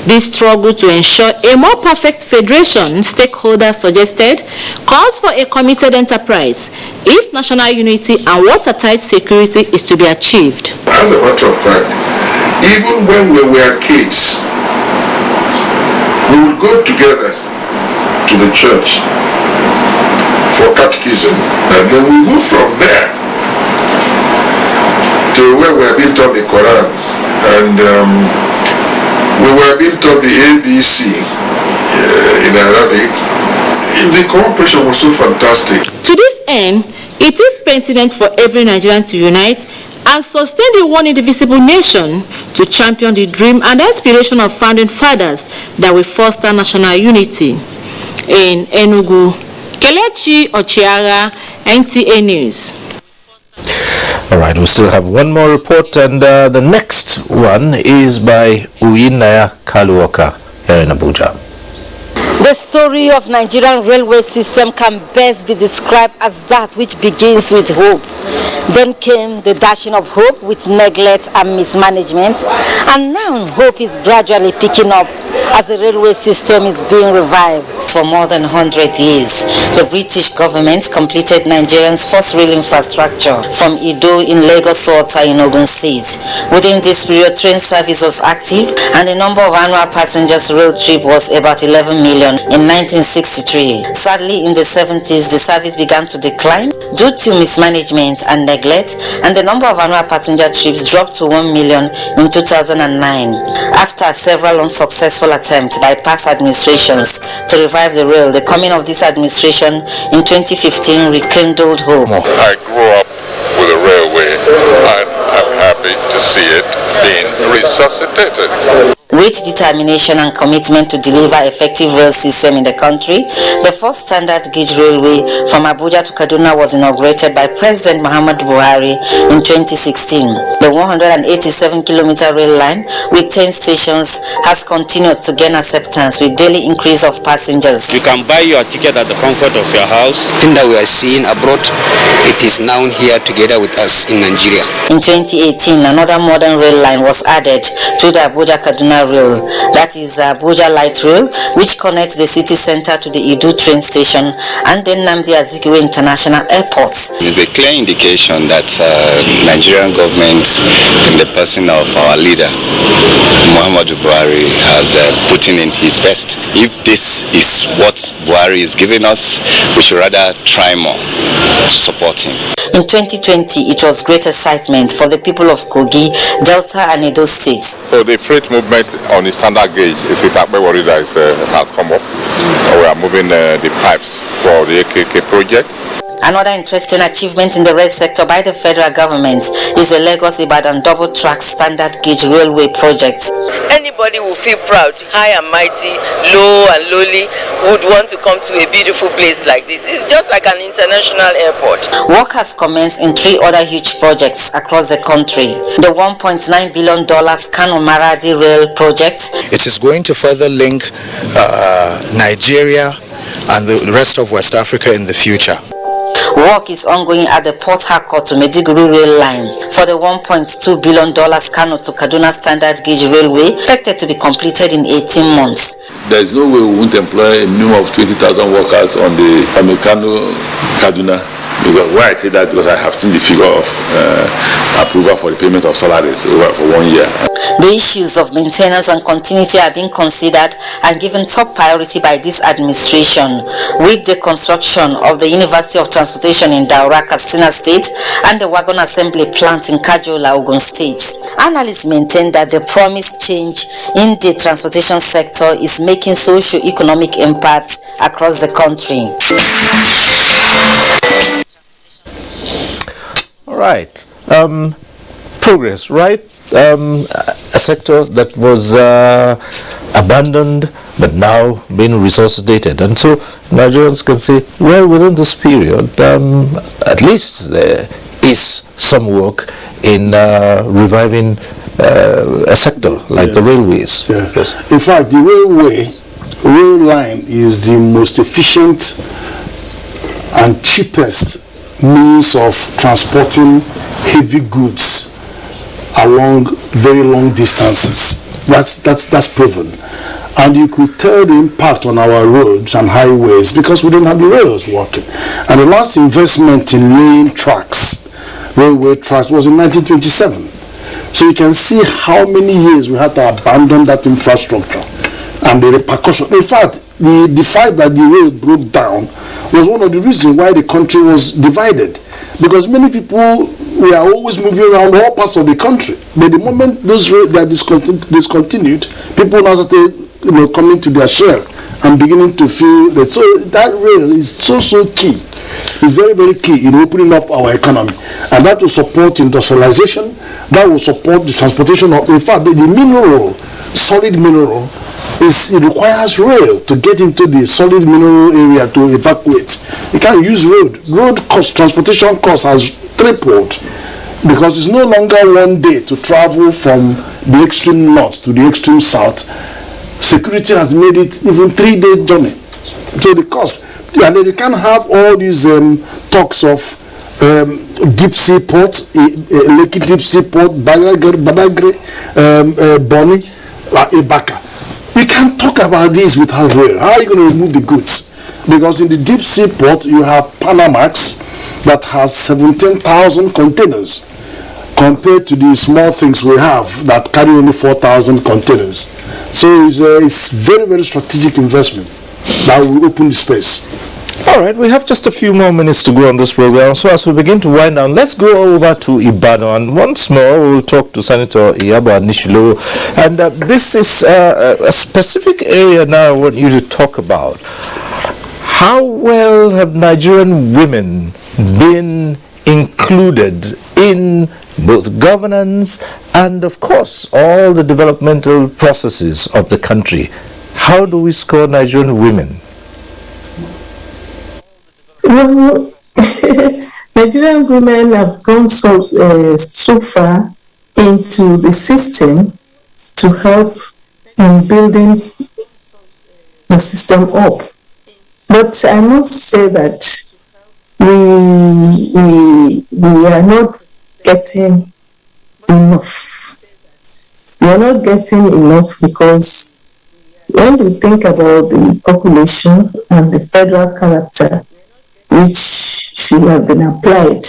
This struggle to ensure a more perfect federation, stakeholders suggested, calls for a committed enterprise if national unity and watertight security is to be achieved. As a matter of fact, even when we were kids, we would go together to the church for catechism, and then we move from there to where we are being taught the Quran, and we were being taught the ABC in Arabic. The cooperation was so fantastic. To this end, it is pertinent for every Nigerian to unite and sustain the one indivisible nation, to champion the dream and aspiration of founding fathers that will foster national unity. In Enugu, Kelechi Ochiara, NTA News. All right, we still have one more report, and the next one is by Uyinaya Kaluoka here in Abuja. The story of Nigerian railway system can best be described as that which begins with hope. Then came the dashing of hope with neglect and mismanagement, and now hope is gradually picking up as the railway system is being revived. For more than 100 years, the British government completed Nigeria's first rail infrastructure from Ido in Lagos to Ota in Ogun State. Within this period, train service was active and the number of annual passengers road trip was about 11 million in 1963. Sadly, in the 70s, the service began to decline due to mismanagement and neglect, and the number of annual passenger trips dropped to 1 million in 2009. After several unsuccessful attempts by past administrations to revive the rail, the coming of this administration in 2015 rekindled hope. I grew up with a railway, and I'm happy to see it being resuscitated. With determination and commitment to deliver effective rail system in the country, the first standard gauge railway from Abuja to Kaduna was inaugurated by President Muhammadu Buhari in 2016. The 187-kilometer rail line with 10 stations has continued to gain acceptance with daily increase of passengers. You can buy your ticket at the comfort of your house. The thing that we are seeing abroad, it is now here together with us in Nigeria. In 2018, another modern rail line was added to the Abuja-Kaduna rail, that is Abuja Light Rail, which connects the city center to the Idu train station and then Nnamdi Azikiwe International Airport. It is a clear indication that Nigerian government, in the person of our leader, Muhammadu Buhari, has put in his best. If this is what Buhari is giving us, we should rather try more to support him. In 2020, it was great excitement for the people of Kogi, Delta and Edo states. So the freight movement on the standard gauge is it Akbewari that has come up. We are moving the pipes for the AKK project. Another interesting achievement in the rail sector by the federal government is the Lagos-Ibadan double-track standard gauge railway project. Anybody will feel proud, high and mighty, low and lowly, would want to come to a beautiful place like this. It's just like an international airport. Work has commenced in 3 other huge projects across the country. The $1.9 billion Kano-Maradi Rail project. It is going to further link Nigeria and the rest of West Africa in the future. Work is ongoing at the Port Harcourt to Maiduguri rail line for the $1.2 billion Kano to Kaduna standard gauge railway, expected to be completed in 18 months. There is no way we won't employ a minimum of 20,000 workers on the Kano-Kaduna. Because why I say that, because I have seen the figure of approval for the payment of salaries for 1 year. The issues of maintenance and continuity are being considered and given top priority by this administration, with the construction of the University of Transportation in Daura, Katsina State, and the wagon assembly plant in Kajola, Ogun State. Analysts maintain that the promised change in the transportation sector is making socio-economic impacts across the country. All right. Progress, right? A sector that was abandoned but now being resuscitated. And so Nigerians can say, well, within this period, at least there is some work in reviving a sector like the railways. Yes. In fact, the rail line is the most efficient and cheapest means of transporting heavy goods along very long distances. That's proven. And you could tell the impact on our roads and highways because we don't have the rails working. And the last investment in laying tracks, railway tracks, was in 1927. So you can see how many years we had to abandon that infrastructure and the repercussion. In fact, the fact that the rail broke down was one of the reasons why the country was divided, because many people were always moving around all parts of the country. But the moment those rails were discontinued, people now started coming to their shell and beginning to feel that. So that rail is so key. It's very, very key in opening up our economy, and that will support industrialization. That will support the transportation of. In fact, the mineral, solid mineral, it requires rail to get into the solid mineral area to evacuate. You can't use road. Road cost, transportation cost has tripled because it's no longer 1 day to travel from the extreme north to the extreme south. Security has made it even 3-day journey. So the cost, and then you can't have all these talks of deep sea ports, Lekki deep sea port, Badagry, Bonny, Ibaka. We can't talk about this without rail. How are you going to remove the goods? Because in the deep sea port, you have Panamax that has 17,000 containers compared to the small things we have that carry only 4,000 containers. So it's very, very strategic investment that will open the space. All right, we have just a few more minutes to go on this program. So as we begin to wind down, let's go over to Ibadan. And once more, we'll talk to Senator Iyabo Anishilo. And this is a specific area now I want you to talk about. How well have Nigerian women been included in both governance and, of course, all the developmental processes of the country? How do we score Nigerian women? Well, Nigerian women have gone so far into the system to help in building the system up. But I must say that we are not getting enough. We are not getting enough because when we think about the population and the federal character, which should have been applied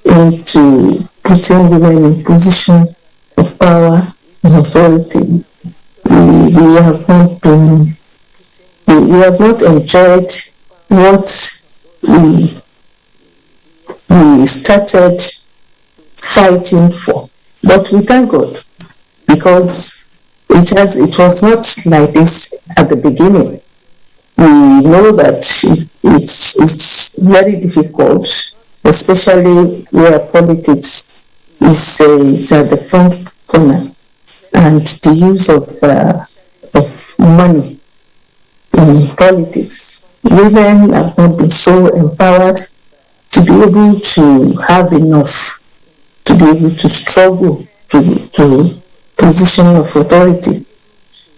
into putting women in positions of power and authority, we have not been. We have not enjoyed what we started fighting for. But we thank God because it was not like this at the beginning. We know that it's very difficult, especially where politics is at the front corner, and the use of money in politics. Women have not been so empowered to be able to have enough, to be able to struggle to position of authority.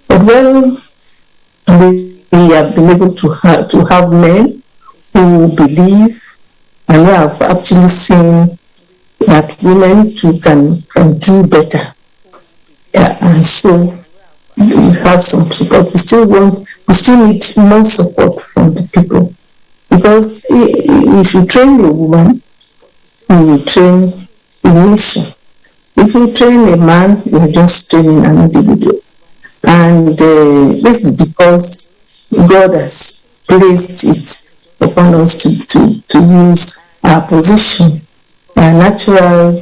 But well, we have been able to have men who believe, and we have actually seen that women too can do better. And so we have some support. We still need more support from the people, because if you train a woman, you will train a nation. If you train a man, you are just training an individual. And this is because God has placed it upon us to use our position, our natural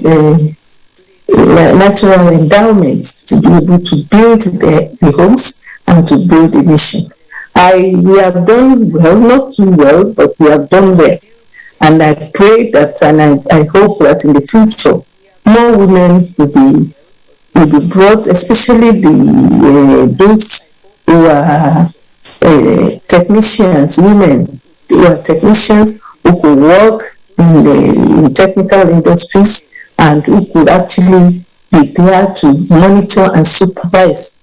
endowments, to be able to build the homes and to build the nation. We have done well, not too well, but we have done well. And I pray that, and I hope that in the future, more women will be brought, especially those who are technicians, women who are technicians who could work in technical industries and who could actually be there to monitor and supervise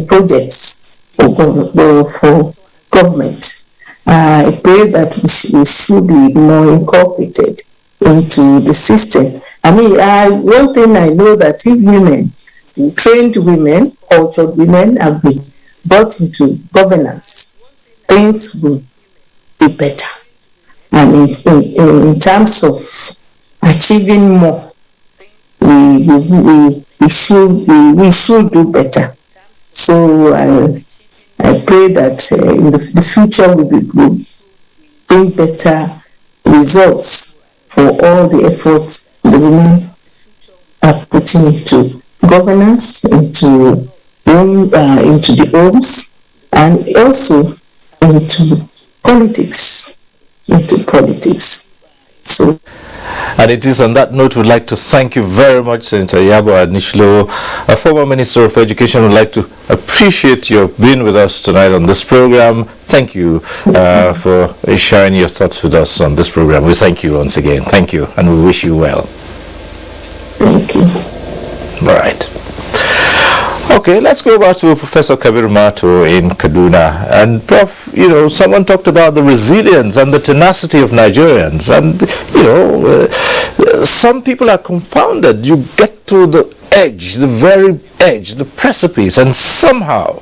projects for government. I pray that we should be more incorporated into the system. I mean, one thing I know, that if women, trained women, cultured women, have been brought into governance, things will be better. And in terms of achieving more, we should do better. So I pray that in the future we will bring better results for all the efforts the women are putting into governance, into the homes, and also into politics. So. And it is on that note we'd like to thank you very much, Senator Yabo Anishlo, a former Minister of Education. We'd like to appreciate your being with us tonight on this program. Thank you for sharing your thoughts with us on this program. We thank you once again. Thank you, and we wish you well. Thank you. All right. Okay, let's go back to Professor Kabir Mato in Kaduna. And Prof, someone talked about the resilience and the tenacity of Nigerians. And, some people are confounded. You get to the edge, the very edge, the precipice, and somehow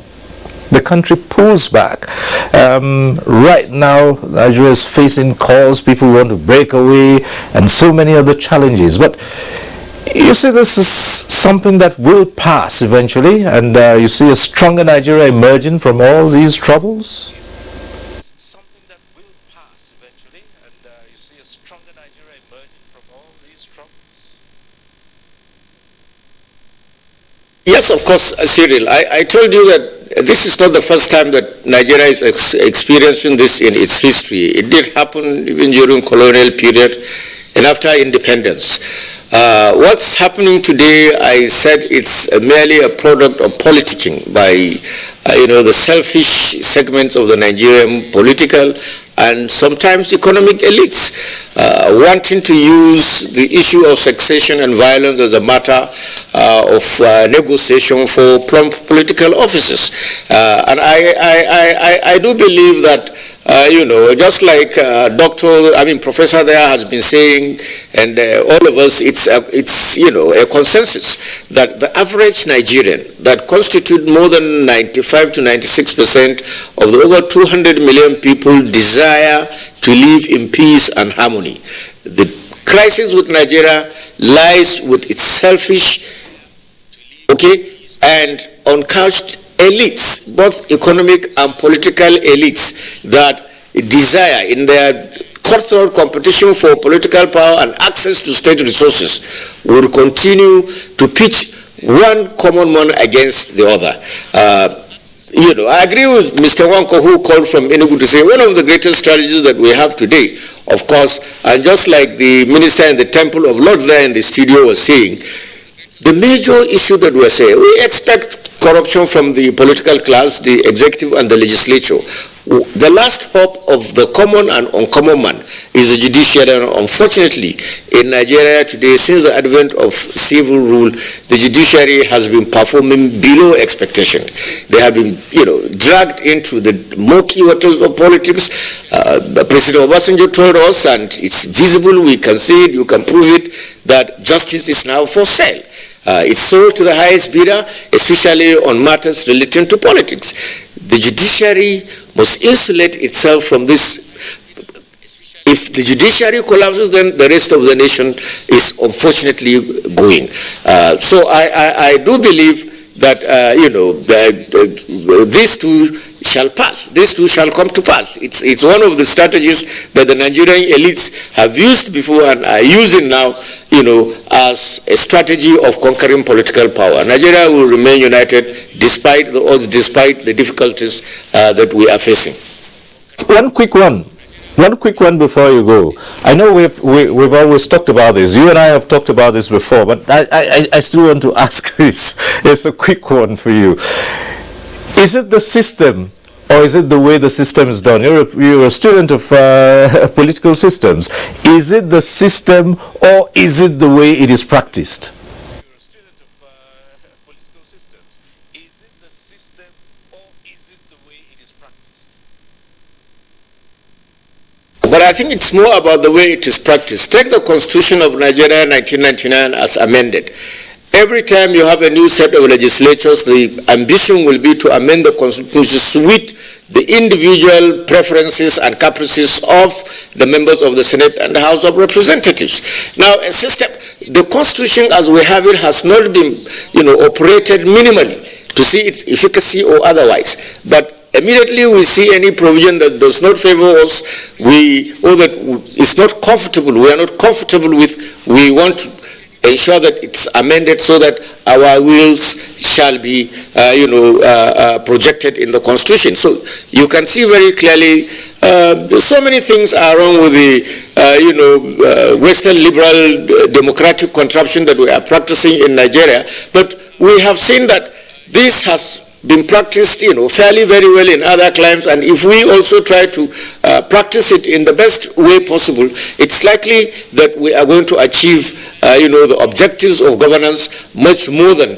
the country pulls back. Right now, Nigeria is facing calls. People want to break away and so many other challenges. But you see, this is something that will pass eventually, and you see a stronger Nigeria emerging from all these troubles? Something that will pass eventually, and you see a stronger Nigeria emerging from all these troubles? Yes, of course, Cyril. I told you that this is not the first time that Nigeria is experiencing this in its history. It did happen even during colonial period and after independence. What's happening today, I said it's merely a product of politicking by, the selfish segments of the Nigerian political and sometimes economic elites, wanting to use the issue of succession and violence as a matter of negotiation for plump political offices. And I do believe that just like Professor there has been saying, and all of us, it's a consensus that the average Nigerian, that constitute more than 95 to 96% of the over 200 million people, desire to live in peace and harmony. The crisis with Nigeria lies with its selfish, and uncouched elites, both economic and political elites, that desire in their cutthroat competition for political power and access to state resources will continue to pitch one common man against the other. I agree with Mr. Wanko, who called from Enugu to say one of the greatest strategies that we have today, of course, and just like the minister in the Temple of Lord there in the studio was saying, the major issue that we're saying, we expect corruption from the political class, the executive and the legislature. The last hope of the common and uncommon man is the judiciary. And unfortunately, in Nigeria today, since the advent of civil rule, the judiciary has been performing below expectation. They have been, dragged into the murky waters of politics. President Obasanjo told us, and it's visible, we can see it, you can prove it, that justice is now for sale. It's sold to the highest bidder, especially on matters relating to politics. The judiciary must insulate itself from this. If the judiciary collapses, then the rest of the nation is unfortunately going. So I do believe that, these two shall pass. These two shall come to pass. It's one of the strategies that the Nigerian elites have used before and are using now, as a strategy of conquering political power. Nigeria will remain united despite the odds, despite the difficulties that we are facing. One quick one before you go. I know we've always talked about this. You and I have talked about this before, but I still want to ask this. It's a quick one for you. Is it the system, or is it the way the system is done? You're a student of political systems. Is it the system, or is it the way it is practiced? But I think it's more about the way it is practiced. Take the Constitution of Nigeria 1999 as amended. Every time you have a new set of legislatures, the ambition will be to amend the Constitution to suit the individual preferences and caprices of the members of the Senate and the House of Representatives. Now, a system, the Constitution as we have it has not been, operated minimally to see its efficacy or otherwise. But immediately we see any provision that does not favor us, that it's not comfortable, we are not comfortable with, we want to ensure that it's amended so that our wills shall be, projected in the Constitution. So you can see very clearly so many things are wrong with the, Western liberal democratic contraption that we are practicing in Nigeria. But we have seen that this has been practiced, fairly very well in other climes, and if we also try to practice it in the best way possible, it's likely that we are going to achieve, the objectives of governance much more than,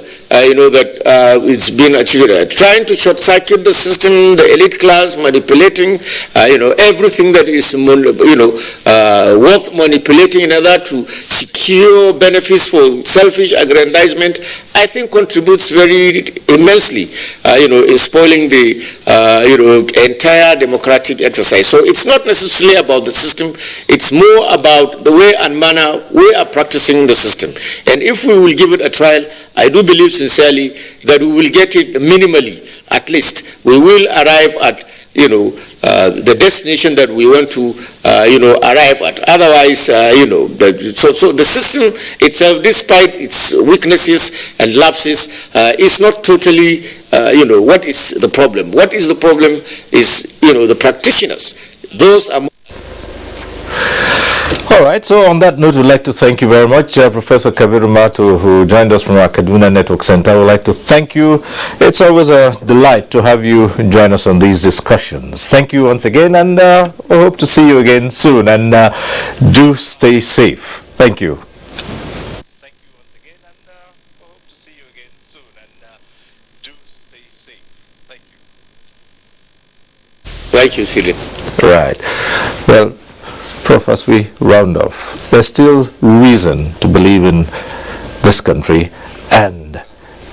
it's been achieved. Trying to short-circuit the system, the elite class manipulating, everything that is, worth manipulating in order to secure benefits for selfish aggrandizement, I think contributes very immensely, in spoiling the, entire democratic exercise. So it's not necessarily about the system, it's more about the way and manner we are practicing the system. And if we will give it a trial, I do believe sincerely that we will get it minimally, at least. We will arrive at, the destination that we want to, arrive at. Otherwise, so the system itself, despite its weaknesses and lapses, is not totally, what is the problem? What is the problem is, the practitioners. Those are. All right, so on that note, we'd like to thank you very much, Professor Kabiru Mato, who joined us from our Kaduna Network Center. I would like to thank you. It's always a delight to have you join us on these discussions. Thank you once again, and I hope to see you again soon. And do stay safe. Thank you. Thank you, Celine. Right. Well, Prof, as we round off, there's still reason to believe in this country, and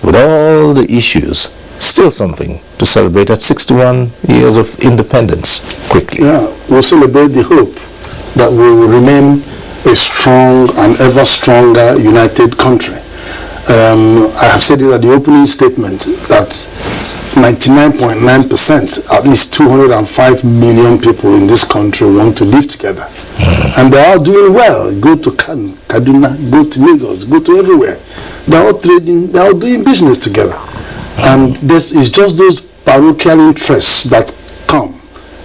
with all the issues, still something to celebrate at 61 years of independence quickly. Yeah, we'll celebrate the hope that we will remain a strong and ever stronger united country. I have said it at the opening statement that 99.9%, at least 205 million people in this country want to live together. And they're all doing well. Go to Kaduna, go to Lagos, go to everywhere. They're all trading, they're all doing business together. And this is just those parochial interests that come,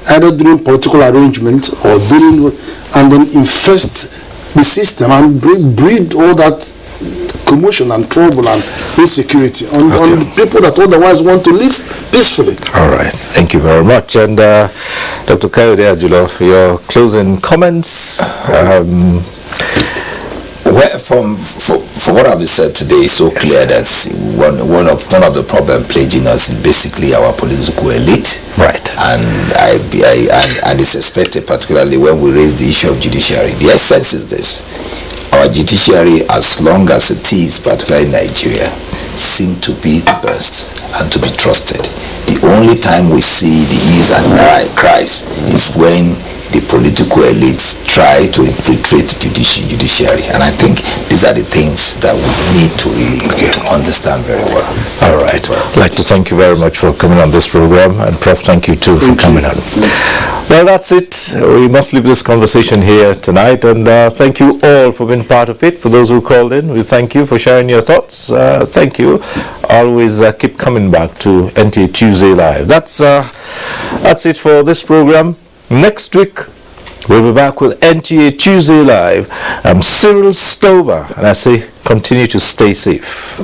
either during political arrangements or during, and then infest the system and breed all that commotion and trouble and insecurity on people that otherwise want to live peacefully. All right. Thank you very much. And Dr. Kayode Ajulo, your closing comments. Well, for what I've said today, it's so clear that one of the problem plaguing us is basically our political elite. Right. And and it's expected, particularly when we raise the issue of judiciary. The essence is this: our judiciary, as long as it is, particularly in Nigeria, seem to be the best and to be trusted. The only time we see the hues and cries is when the political elites try to infiltrate the judiciary, and I think these are the things that we need to really understand very well. All right. I'd like to thank you very much for coming on this program, and Prof, thank you too for coming on. Well, that's it. We must leave this conversation here tonight, and thank you all for being part of it. For those who called in, we thank you for sharing your thoughts. Thank you. Always keep coming back to NTA Tuesday Live. That's it for this program. Next week, we'll be back with NTA Tuesday Live. I'm Cyril Stover, and I say continue to stay safe.